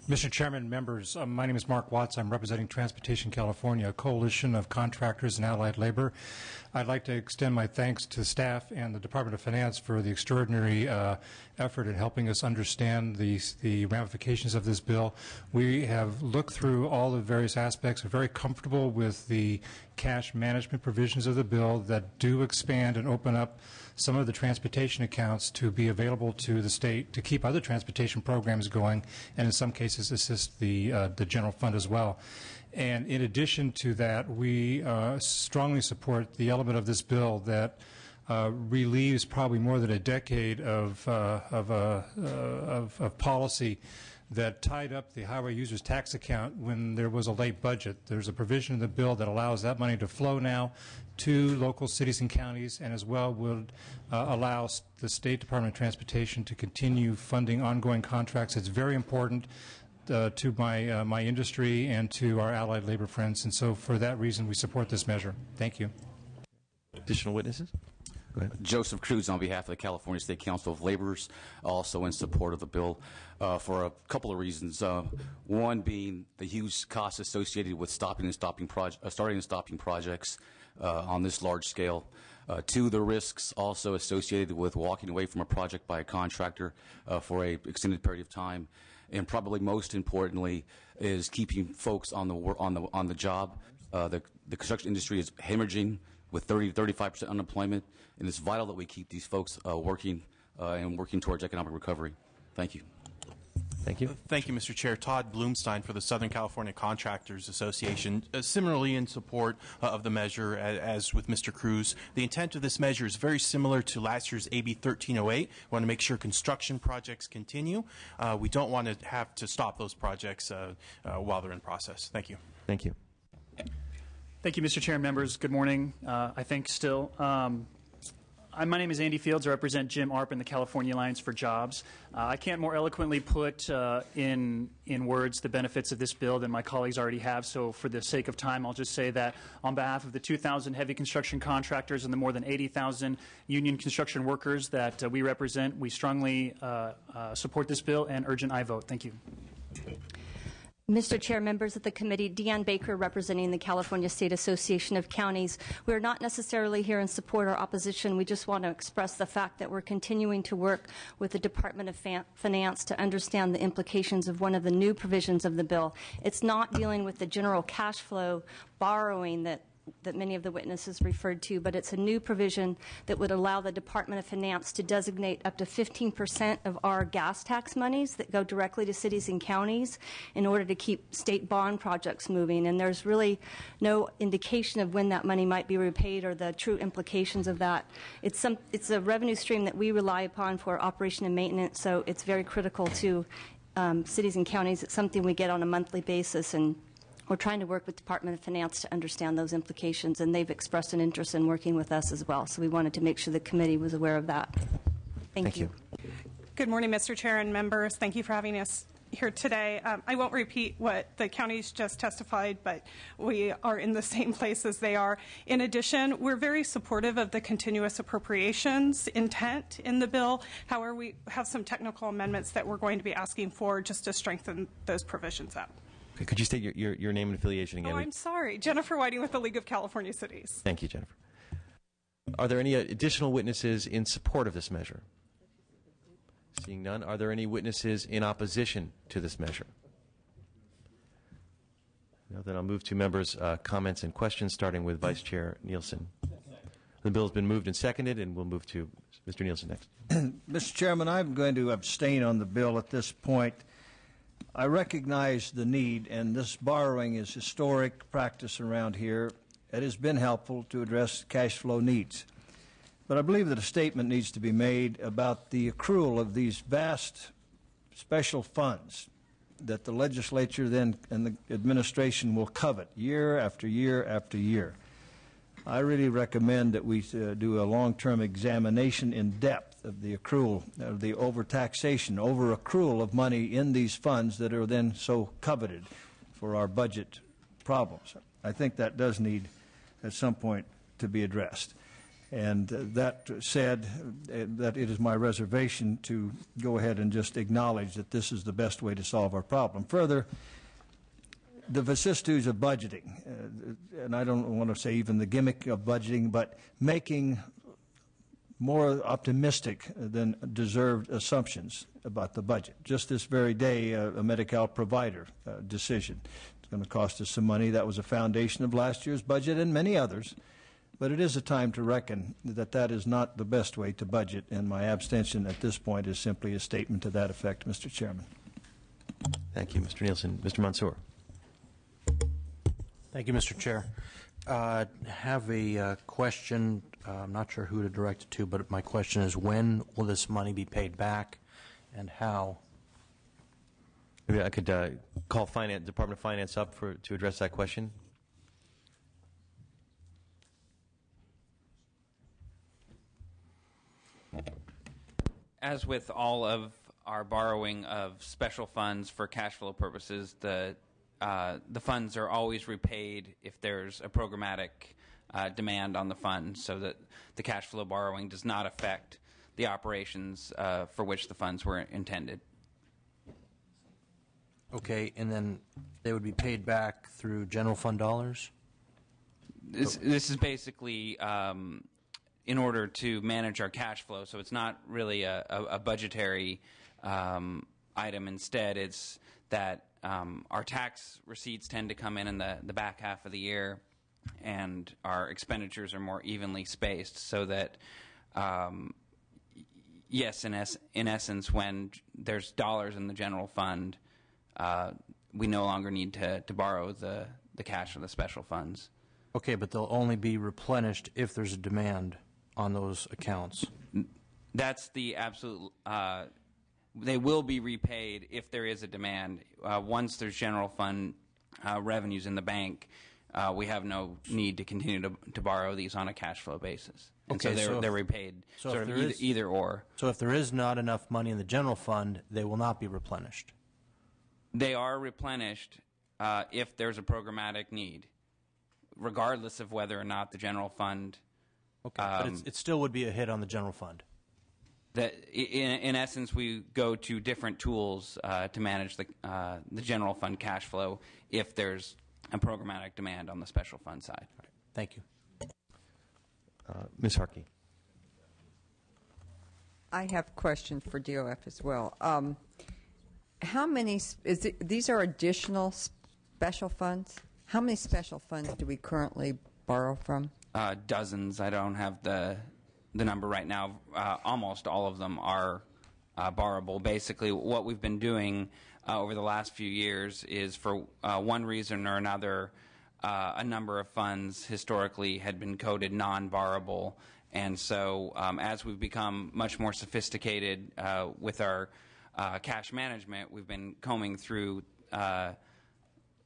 Mr. Chairman, members, my name is Mark Watts. I'm representing Transportation California, a coalition of contractors and allied labor. I'd like to extend my thanks to staff and the Department of Finance for the extraordinary effort in helping us understand the ramifications of this bill. We have looked through all the various aspects. We're very comfortable with the cash management provisions of the bill that do expand and open up some of the transportation accounts to be available to the state to keep other transportation programs going, and in some cases assist the general fund as well. And in addition to that, we strongly support the element of this bill that relieves probably more than a decade of policy that tied up the highway users tax account when there was a late budget. There's a provision in the bill that allows that money to flow now to local cities and counties, and as well would allow the State Department of Transportation to continue funding ongoing contracts. It's very important to my industry and to our allied labor friends, and so for that reason we support this measure. Thank you. Additional witnesses? Go ahead. Joseph Cruz on behalf of the California State Council of Laborers, also in support of the bill for a couple of reasons. One being the huge costs associated with starting and stopping projects on this large scale. Two, the risks also associated with walking away from a project by a contractor for an extended period of time. And probably most importantly is keeping folks on the job. The construction industry is hemorrhaging with 30 to 35% unemployment, and it's vital that we keep these folks working and working towards economic recovery. Thank you. Thank you. Thank you, Mr. Chair. Todd Bloomstein for the Southern California Contractors Association. Similarly in support of the measure as with Mr. Cruz. The intent of this measure is very similar to last year's AB 1308. We want to make sure construction projects continue. We don't want to have to stop those projects while they're in process. Thank you. Thank you. Thank you, Mr. Chair and members. Good morning. I think still. My name is Andy Fields. I represent Jim Arp and the California Alliance for Jobs. I can't more eloquently put in words the benefits of this bill than my colleagues already have, so for the sake of time, I'll just say that on behalf of the 2,000 heavy construction contractors and the more than 80,000 union construction workers that we represent, we strongly support this bill and urge an aye vote. Thank you. Mr. Chair, members of the committee, Deanne Baker representing the California State Association of Counties. We are not necessarily here in support or opposition. We just want to express the fact that we're continuing to work with the Department of Finance to understand the implications of one of the new provisions of the bill. It's not dealing with the general cash flow borrowing that many of the witnesses referred to, but it's a new provision that would allow the Department of Finance to designate up to 15% of our gas tax monies that go directly to cities and counties in order to keep state bond projects moving. And there's really no indication of when that money might be repaid or the true implications of that. It's a revenue stream that we rely upon for operation and maintenance, so it's very critical to cities and counties. It's something we get on a monthly basis, and we're trying to work with Department of Finance to understand those implications, and they've expressed an interest in working with us as well. So we wanted to make sure the committee was aware of that. Thank you. Good morning, Mr. Chair and members. Thank you for having us here today. I won't repeat what the counties just testified, but we are in the same place as they are. In addition, we're very supportive of the continuous appropriations intent in the bill. However, we have some technical amendments that we're going to be asking for just to strengthen those provisions up. Okay, could you state your name and affiliation again? Oh, I'm sorry. Jennifer Whiting with the League of California Cities. Thank you, Jennifer. Are there any additional witnesses in support of this measure? Seeing none, are there any witnesses in opposition to this measure? No, then I'll move to members' comments and questions, starting with Vice Chair Nielsen. The bill has been moved and seconded, and we'll move to Mr. Nielsen next. Mr. Chairman, I'm going to abstain on the bill at this point. I recognize the need, and this borrowing is historic practice around here. It has been helpful to address cash flow needs. But I believe that a statement needs to be made about the accrual of these vast special funds that the legislature then and the administration will covet year after year after year. I really recommend that we do a long-term examination in depth of the accrual, of the overtaxation, over-accrual of money in these funds that are then so coveted for our budget problems. I think that does need at some point to be addressed. And that said, that it is my reservation to go ahead and just acknowledge that this is the best way to solve our problem. Further, the vicissitudes of budgeting, and I don't want to say even the gimmick of budgeting, but making more optimistic than deserved assumptions about the budget. Just this very day, a Medi-Cal provider decision. It's going to cost us some money. That was a foundation of last year's budget and many others. But it is a time to reckon that that is not the best way to budget, and my abstention at this point is simply a statement to that effect, Mr. Chairman. Thank you, Mr. Nielsen. Mr. Mansour. Thank you, Mr. Chair. Have a question. I'm not sure who to direct it to, but my question is, when will this money be paid back, and how? Maybe I could call Department of Finance up to address that question. As with all of our borrowing of special funds for cash flow purposes, the funds are always repaid if there's a programmatic demand on the fund, so that the cash flow borrowing does not affect the operations for which the funds were intended. Okay, and then they would be paid back through general fund dollars? This is basically in order to manage our cash flow, so it's not really a budgetary item. Instead, it's that our tax receipts tend to come in the back half of the year, and our expenditures are more evenly spaced, so that yes, in essence, when there's dollars in the general fund, we no longer need to borrow the cash from the special funds. Okay, but they'll only be replenished if there's a demand on those accounts. That's the absolute. They will be repaid if there is a demand. Once there's general fund revenues in the bank, we have no need to continue to borrow these on a cash flow basis. And Okay, so they're repaid sort of either or. So if there is not enough money in the general fund, they will not be replenished. They are replenished if there's a programmatic need, regardless of whether or not the general fund. Okay, but it still would be a hit on the general fund. That in essence, we go to different tools to manage the general fund cash flow if there's a programmatic demand on the special fund side. Right. Thank you. Ms. Harkey. I have a question for DOF as well. How many, these are additional special funds? How many special funds do we currently borrow from? Dozens. I don't have the number right now. Almost all of them are borrowable. Basically, what we've been doing over the last few years is, for one reason or another, a number of funds historically had been coded non-borrowable. And so as we've become much more sophisticated with our cash management, we've been combing through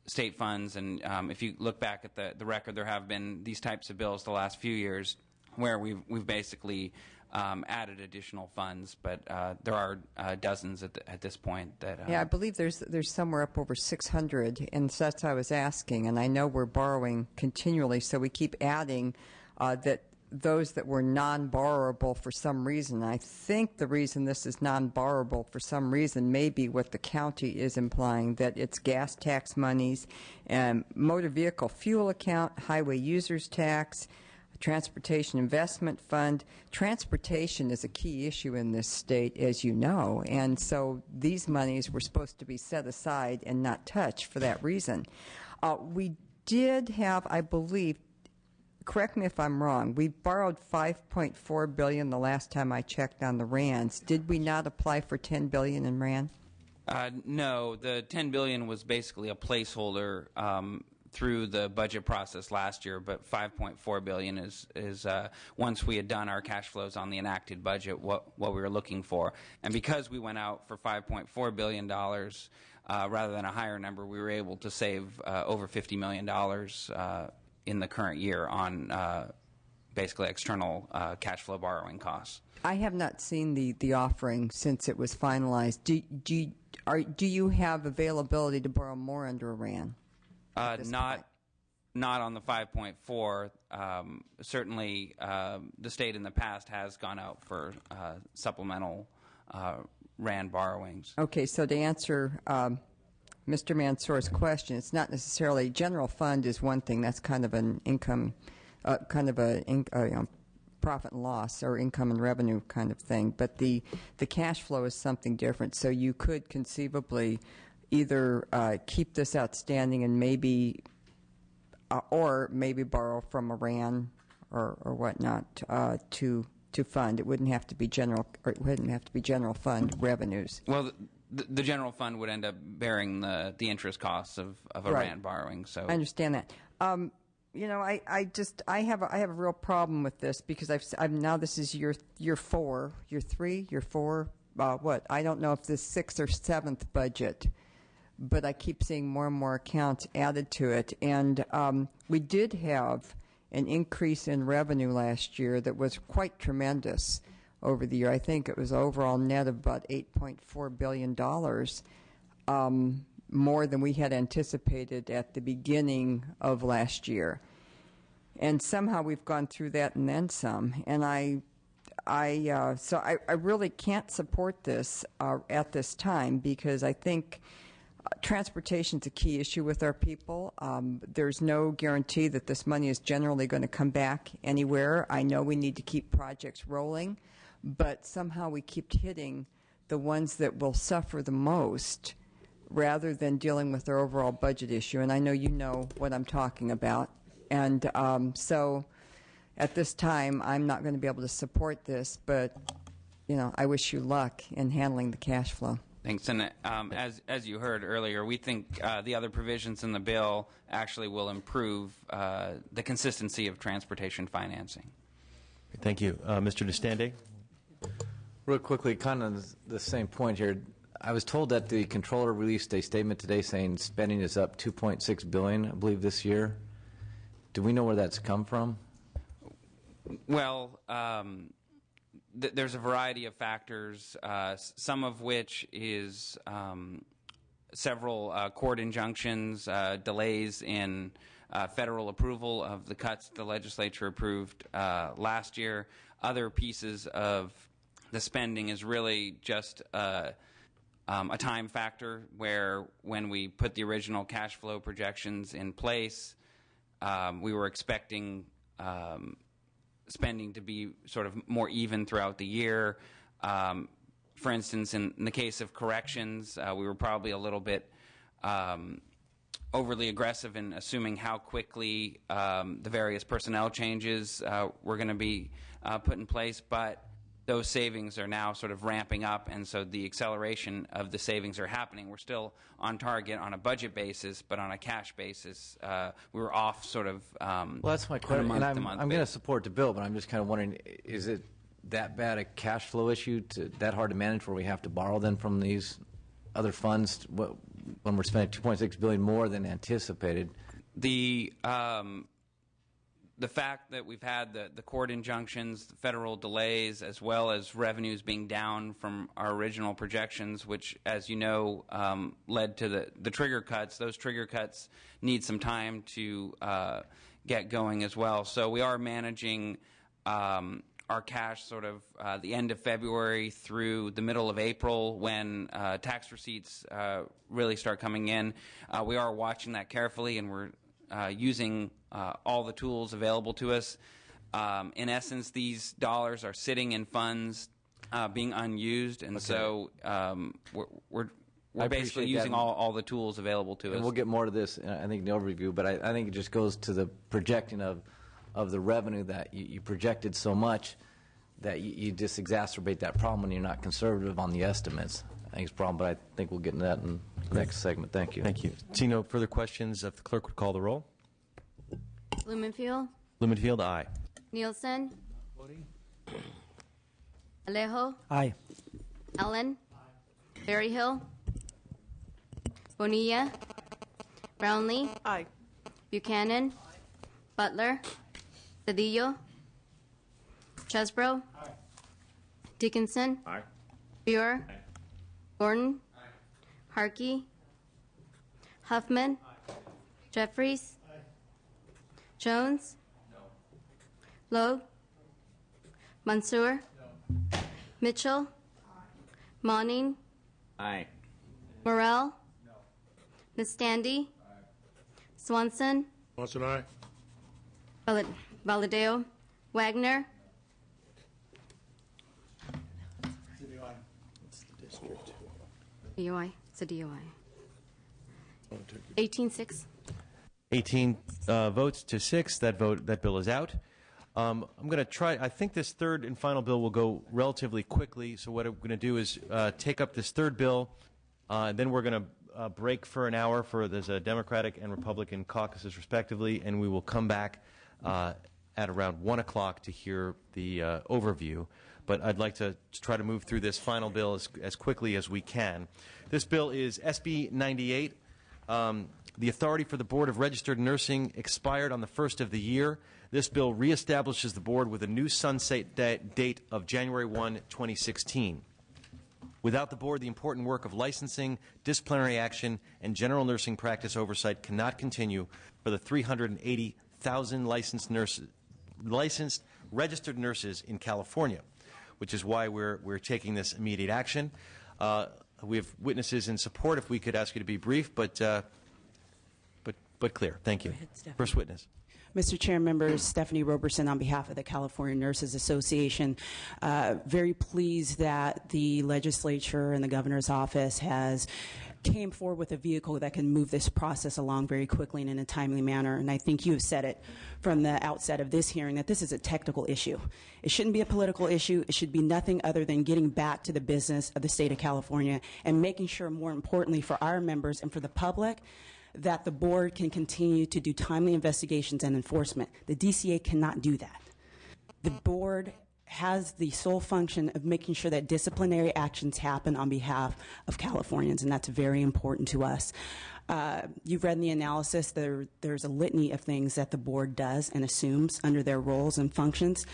state funds, and if you look back at the record, there have been these types of bills the last few years where we've basically added additional funds, but there are dozens at this point that. Yeah, I believe there's somewhere up over 600, and so that's what I was asking. And I know we're borrowing continually, so we keep adding that those that were non-borrowable for some reason. I think the reason this is non-borrowable for some reason may be what the county is implying, that it's gas tax monies, and motor vehicle fuel account, highway users tax, transportation investment fund. Transportation is a key issue in this state, as you know, and so these monies were supposed to be set aside and not touched for that reason. We did have, I believe, correct me if I'm wrong, we borrowed $5.4 billion the last time I checked on the RANs. Did we not apply for $10 billion in RAN? No, the $10 billion was basically a placeholder through the budget process last year, but $5.4 billion is once we had done our cash flows on the enacted budget, what we were looking for. And because we went out for $5.4 billion rather than a higher number, we were able to save over $50 million in the current year on basically external cash flow borrowing costs. I have not seen the offering since it was finalized. Do you have availability to borrow more under a RAN? Not on the 5.4. Certainly, the state in the past has gone out for supplemental RAN borrowings. Okay, so to answer Mr. Mansour's question, it's not necessarily general fund is one thing. That's kind of an income, profit and loss or income and revenue kind of thing. But the cash flow is something different. So you could conceivably either keep this outstanding and maybe, or maybe borrow from a RAN or whatnot to fund. It wouldn't have to be general, or it wouldn't have to be general fund revenues. Well, the general fund would end up bearing the interest costs of a Right. RAN borrowing. So I understand that. You know, I have a real problem with this because I've now this is year 4, year 3, year 4. What I don't know if this 6th or 7th budget, but I keep seeing more and more accounts added to it, and we did have an increase in revenue last year that was quite tremendous over the year. I think it was overall net of about $8.4 billion, more than we had anticipated at the beginning of last year. And somehow we've gone through that and then some. And so I really can't support this at this time because I think transportation is a key issue with our people. There's no guarantee that this money is generally going to come back anywhere. I know we need to keep projects rolling, but somehow we keep hitting the ones that will suffer the most rather than dealing with our overall budget issue. And I know you know what I'm talking about. And so at this time, I'm not going to be able to support this, but, you know, I wish you luck in handling the cash flow. Thanks. And as you heard earlier, we think the other provisions in the bill actually will improve the consistency of transportation financing. Thank you. Mr. DeStande? Real quickly, kind of the same point here. I was told that the controller released a statement today saying spending is up $2.6 billion, I believe, this year. Do we know where that's come from? Well, there's a variety of factors, some of which is several court injunctions, delays in federal approval of the cuts the legislature approved last year. Other pieces of the spending is really just a time factor where when we put the original cash flow projections in place, we were expecting spending to be sort of more even throughout the year. For instance, in the case of corrections, we were probably a little bit overly aggressive in assuming how quickly the various personnel changes were going to be put in place, but those savings are now sort of ramping up, and so the acceleration of the savings are happening. We're still on target on a budget basis, but on a cash basis, we were off sort of well, that's my question. And I'm going to support the bill, but I'm just kind of wondering, is it that bad a cash flow issue, that hard to manage where we have to borrow then from these other funds when we're spending $2.6 billion more than anticipated? The the fact that we've had the court injunctions, the federal delays, as well as revenues being down from our original projections, which, as you know, led to the trigger cuts. Those trigger cuts need some time to get going as well. So we are managing our cash sort of the end of February through the middle of April, when tax receipts really start coming in. We are watching that carefully, and we're using all the tools available to us. In essence, these dollars are sitting in funds being unused, and so we're basically using all the tools available to us. And we'll get more to this, I think, in the overview, but I think it just goes to the projecting of the revenue that you projected so much that you just exacerbate that problem when you're not conservative on the estimates. I think it's a problem, but I think we'll get into that in the next segment. Thank you. Thank you. Seeing no further questions, if the clerk would call the roll. Blumenfield, Blumenfield, aye. Nielsen, Alejo, Aye. Ellen, Berryhill, Bonilla, Brownlee, Aye. Buchanan, Butler, Cedillo, Chesbro, Dickinson, Buer, Gordon, Harkey, Huffman, Jeffries, Jones, Logue, Mansour, Mitchell, Monning, Aye. Morrell, Nistandy, Swanson, Swanson, aye. Valadeo, Wagner, DOI. It's a DOI. 18-6. 18 votes to 6. That bill is out. I'm going to try. I think this third and final bill will go relatively quickly. So what I'm going to do is take up this third bill, and then we're going to break for an hour for there's a Democratic and Republican caucuses respectively, and we will come back at around 1 o'clock to hear the overview. But I'd like to try to move through this final bill as quickly as we can. This bill is SB 98. The authority for the Board of Registered Nursing expired on the first of the year. This bill reestablishes the board with a new sunset date of January 1, 2016. Without the board, the important work of licensing, disciplinary action, and general nursing practice oversight cannot continue for the 380,000 licensed registered nurses in California, which is why we're taking this immediate action. We have witnesses in support. If we could ask you to be brief, but clear. Thank you. First witness. Mr. Chair, members, Stephanie Roberson on behalf of the California Nurses Association. Very pleased that the legislature and the governor's office has came forward with a vehicle that can move this process along very quickly and in a timely manner. And I think you have said it from the outset of this hearing that this is a technical issue. It shouldn't be a political issue. It should be nothing other than getting back to the business of the state of California and making sure, more importantly, for our members and for the public, that the board can continue to do timely investigations and enforcement. The DCA cannot do that. The board has the sole function of making sure that disciplinary actions happen on behalf of Californians, and that's very important to us. You've read in the analysis, there's a litany of things that the board does and assumes under their roles and functions.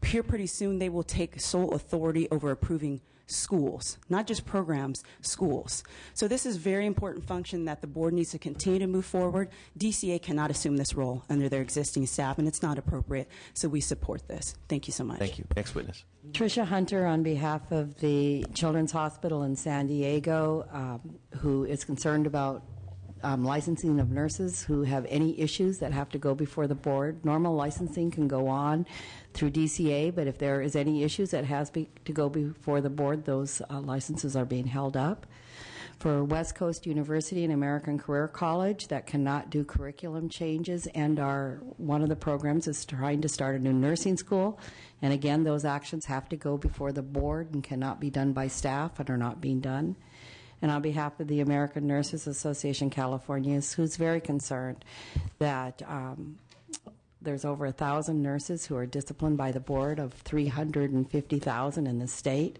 Here pretty soon they will take sole authority over approving schools, not just programs, schools. So this is a very important function that the board needs to continue to move forward. DCA cannot assume this role under their existing staff, and it's not appropriate, so we support this. Thank you so much. Thank you. Next witness. Tricia Hunter on behalf of the Children's Hospital in San Diego, who is concerned about licensing of nurses who have any issues that have to go before the board. Normal licensing can go on through DCA, but if there is any issues that has to go before the board, those licenses are being held up. For West Coast University and American Career College that cannot do curriculum changes and one of the programs is trying to start a new nursing school. And again, those actions have to go before the board and cannot be done by staff and are not being done. And on behalf of the American Nurses Association California, who's very concerned that there's over 1,000 nurses who are disciplined by the board of 350,000 in the state,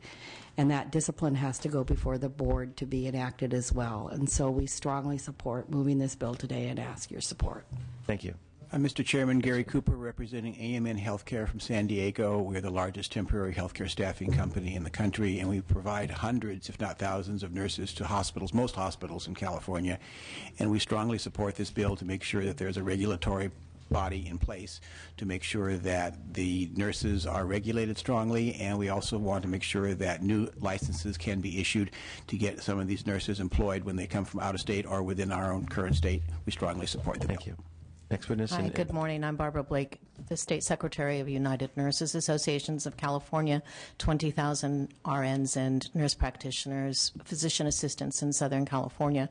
and that discipline has to go before the board to be enacted as well. And so we strongly support moving this bill today and ask your support. Thank you. Mr. Chairman, Gary Cooper, representing AMN Healthcare from San Diego. We're the largest temporary healthcare staffing company in the country, and we provide hundreds, if not thousands, of nurses to hospitals, most hospitals in California. And we strongly support this bill to make sure that there's a regulatory body in place to make sure that the nurses are regulated strongly, and we also want to make sure that new licenses can be issued to get some of these nurses employed when they come from out of state or within our own current state. We strongly support the bill. Thank you. Next witness. Hi, good morning. I'm Barbara Blake, the State Secretary of United Nurses Associations of California, 20,000 RNs and nurse practitioners, physician assistants in Southern California.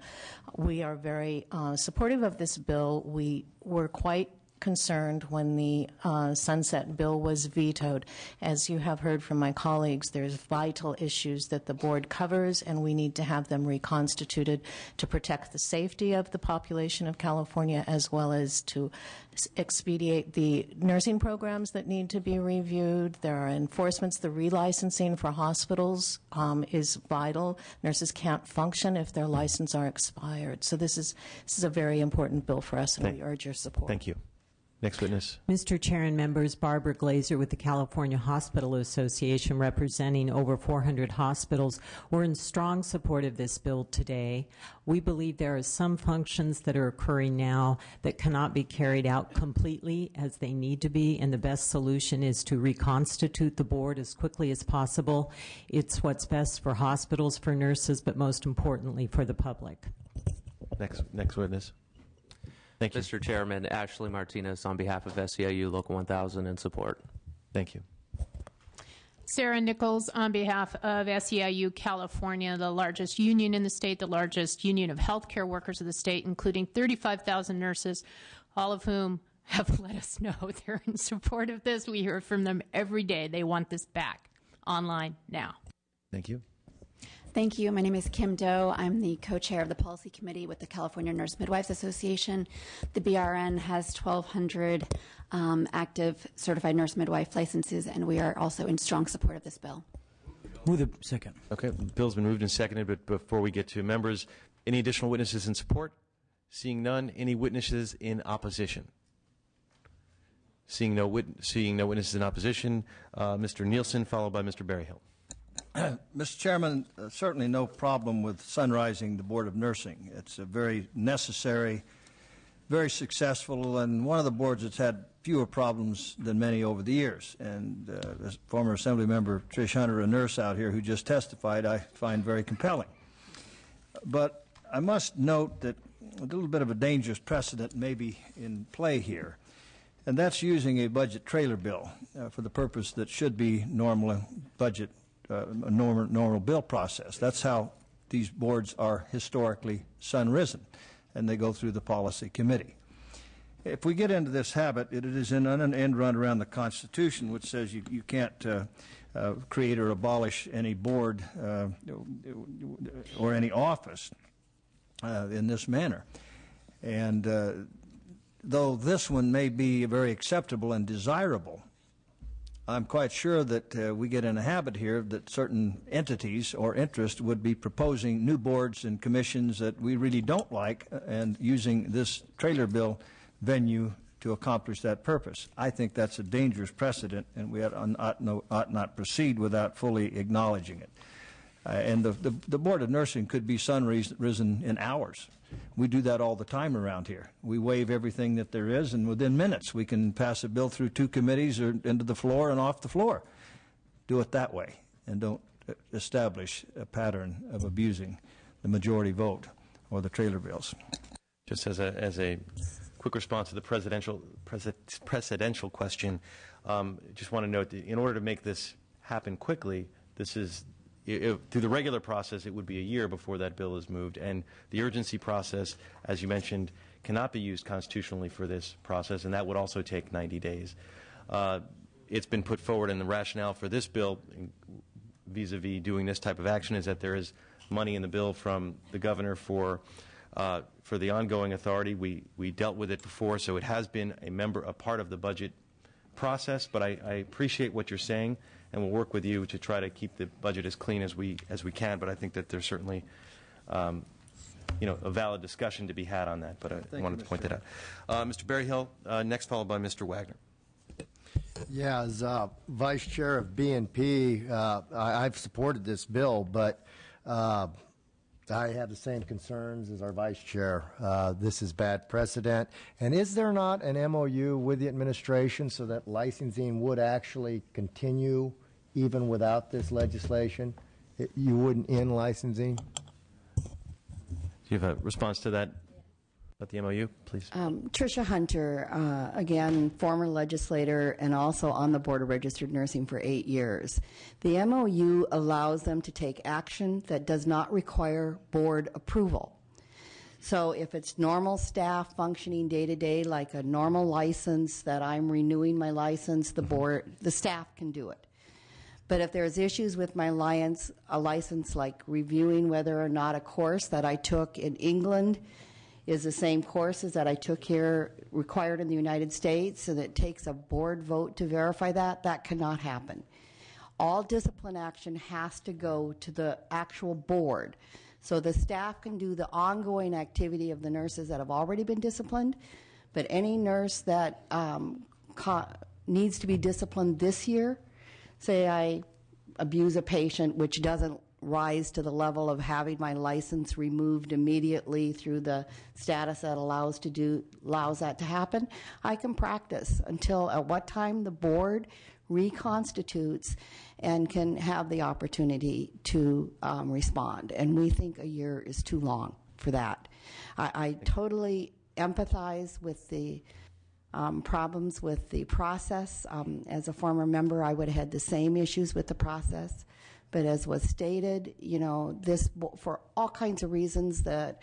We are very supportive of this bill. We were quite concerned when the Sunset Bill was vetoed. As you have heard from my colleagues, there's vital issues that the board covers, and we need to have them reconstituted to protect the safety of the population of California, as well as to expedite the nursing programs that need to be reviewed. There are enforcements. The relicensing for hospitals is vital. Nurses can't function if their license are expired. So this is a very important bill for us, and we urge your support. Thank you. Next witness. Mr. Chair and members, Barbara Glazer with the California Hospital Association, representing over 400 hospitals. We're in strong support of this bill today. We believe there are some functions that are occurring now that cannot be carried out completely as they need to be, and the best solution is to reconstitute the board as quickly as possible. It's what's best for hospitals, for nurses, but most importantly for the public. Next witness. Thank you. Mr. Chairman, Ashley Martinez on behalf of SEIU Local 1000 in support. Thank you. Sarah Nichols on behalf of SEIU California, the largest union in the state, the largest union of healthcare workers of the state, including 35,000 nurses, all of whom have let us know they're in support of this. We hear from them every day. They want this back online now. Thank you. Thank you. My name is Kim Doe. I'm the co-chair of the policy committee with the California Nurse Midwives Association. The BRN has 1,200 active certified nurse midwife licenses, and we are also in strong support of this bill. Move the second. Okay, the bill's been moved and seconded, but before we get to members, any additional witnesses in support? Seeing none, any witnesses in opposition? Seeing no witnesses in opposition, Mr. Nielsen, followed by Mr. Berryhill. Mr. Chairman, certainly no problem with sunrising the Board of Nursing. It's a very necessary, very successful, and one of the boards that's had fewer problems than many over the years. And as former Assembly Member Trish Hunter, a nurse out here who just testified, I find very compelling. But I must note that a little bit of a dangerous precedent may be in play here, and that's using a budget trailer bill for the purpose that should be normal budget a normal bill process. That's how these boards are historically sun-risen, and they go through the policy committee. If we get into this habit, it is in an end run around the Constitution, which says you can't create or abolish any board or any office in this manner. And though this one may be very acceptable and desirable, I'm quite sure that we get in a habit here that certain entities or interests would be proposing new boards and commissions that we really don't like and using this trailer bill venue to accomplish that purpose. I think that's a dangerous precedent, and we ought not proceed without fully acknowledging it. And the Board of Nursing could be sun-risen in hours. We do that all the time around here. We waive everything that there is, and within minutes we can pass a bill through two committees or into the floor and off the floor. Do it that way, and don't establish a pattern of abusing the majority vote or the trailer bills. Just as a quick response to the presidential question, just want to note that in order to make this happen quickly, this is through the regular process, it would be a year before that bill is moved, and the urgency process, as you mentioned, cannot be used constitutionally for this process, and that would also take 90 days. It's been put forward, and the rationale for this bill vis-a-vis doing this type of action is that there is money in the bill from the governor for the ongoing authority. We dealt with it before, so it has been a part of the budget process, but I appreciate what you're saying, and we'll work with you to try to keep the budget as clean as we can. But I think that there's certainly a valid discussion to be had on that, but I wanted to point that out. Mr. Berryhill, next, followed by Mr. Wagner. Yeah, as Vice Chair of BNP, I've supported this bill, but I have the same concerns as our Vice Chair. This is bad precedent. And is there not an MOU with the administration so that licensing would actually continue even without this legislation? You wouldn't end licensing? Do you have a response to that? About the MOU, please. Tricia Hunter, again, former legislator and also on the Board of Registered Nursing for 8 years. The MOU allows them to take action that does not require board approval. So if it's normal staff functioning day to day, like a normal license that I'm renewing my license, the staff can do it. But if there's issues with my a license like reviewing whether or not a course that I took in England is the same courses that I took here required in the United States, and it takes a board vote to verify that, that cannot happen. All discipline action has to go to the actual board. So the staff can do the ongoing activity of the nurses that have already been disciplined, but any nurse that needs to be disciplined this year, say I abuse a patient which doesn't rise to the level of having my license removed immediately through the status that allows that to happen, I can practice until at what time the board reconstitutes and can have the opportunity to respond. And we think a year is too long for that. I totally empathize with the problems with the process. As a former member, I would have had the same issues with the process. But as was stated, this, for all kinds of reasons that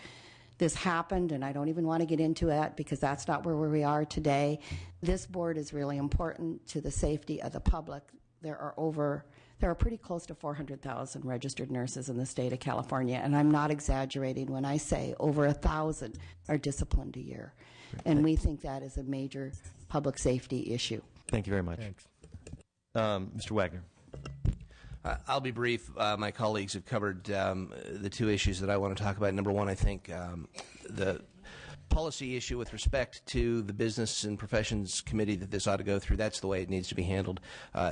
this happened, and I don't even want to get into it because that's not where we are today. This board is really important to the safety of the public. There are pretty close to 400,000 registered nurses in the state of California, and I'm not exaggerating when I say over 1,000 are disciplined a year. And we think that is a major public safety issue. Thank you very much. Thanks. Mr. Wagner. I'll be brief. My colleagues have covered the two issues that I want to talk about. Number one, I think the policy issue with respect to the Business and Professions Committee that this ought to go through, that's the way it needs to be handled,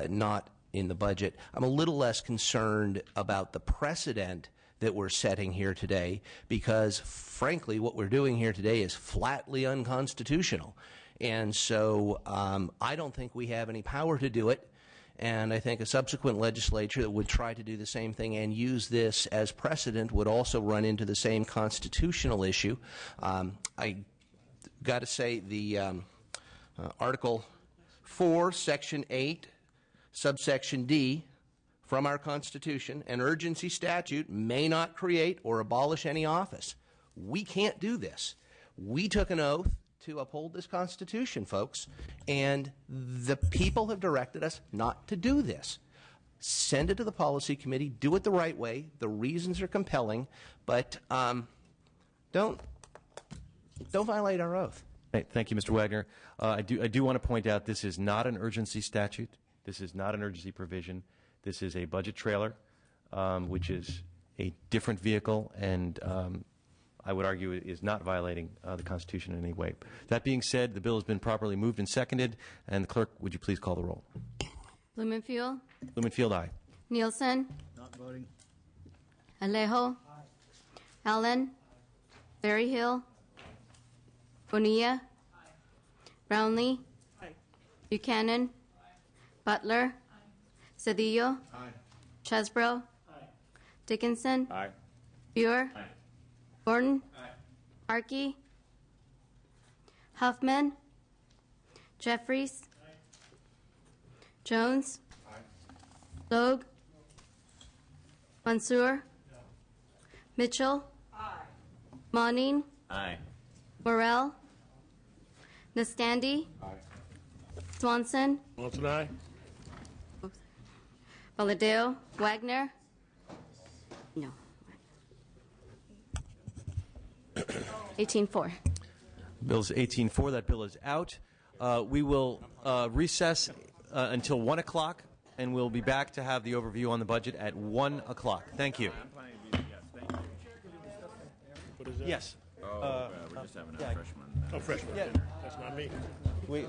not in the budget. I'm a little less concerned about the precedent that we're setting here today because, frankly, what we're doing here today is flatly unconstitutional. And so I don't think we have any power to do it. And I think a subsequent legislature that would try to do the same thing and use this as precedent would also run into the same constitutional issue. I got to say the Article 4, Section 8, subsection D from our Constitution, an urgency statute may not create or abolish any office. We can't do this. We took an oath to uphold this Constitution, folks, and the people have directed us not to do this. Send it to the policy committee, do it the right way. The reasons are compelling, but don't violate our oath. Thank you, Mr. Wagner. I do want to point out this is not an urgency statute. This is not an urgency provision. This is a budget trailer, which is a different vehicle, and I would argue it is not violating the Constitution in any way. That being said, the bill has been properly moved and seconded, and the clerk, would you please call the roll? Blumenfield. Blumenfield, aye. Nielsen. Not voting. Alejo. Allen. Berryhill. Bonilla. Brownlee. Buchanan. Butler. Cedillo. Chesbro. Dickinson. Buer. Gordon. Arkey. Huffman. Jeffries. Jones. Logue. Mansour. Mitchell. Monning. Morrell. Nastandi. Swanson. Swanson, aye. Valadeo. Wagner. No. 18-4. Bill's 18-4. That bill is out. We will recess until 1 o'clock, and we'll be back to have the overview on the budget at 1 o'clock. Thank you. What is that? Yes. We're just having a yeah. freshman. Oh, freshman. Yeah. That's not me. We,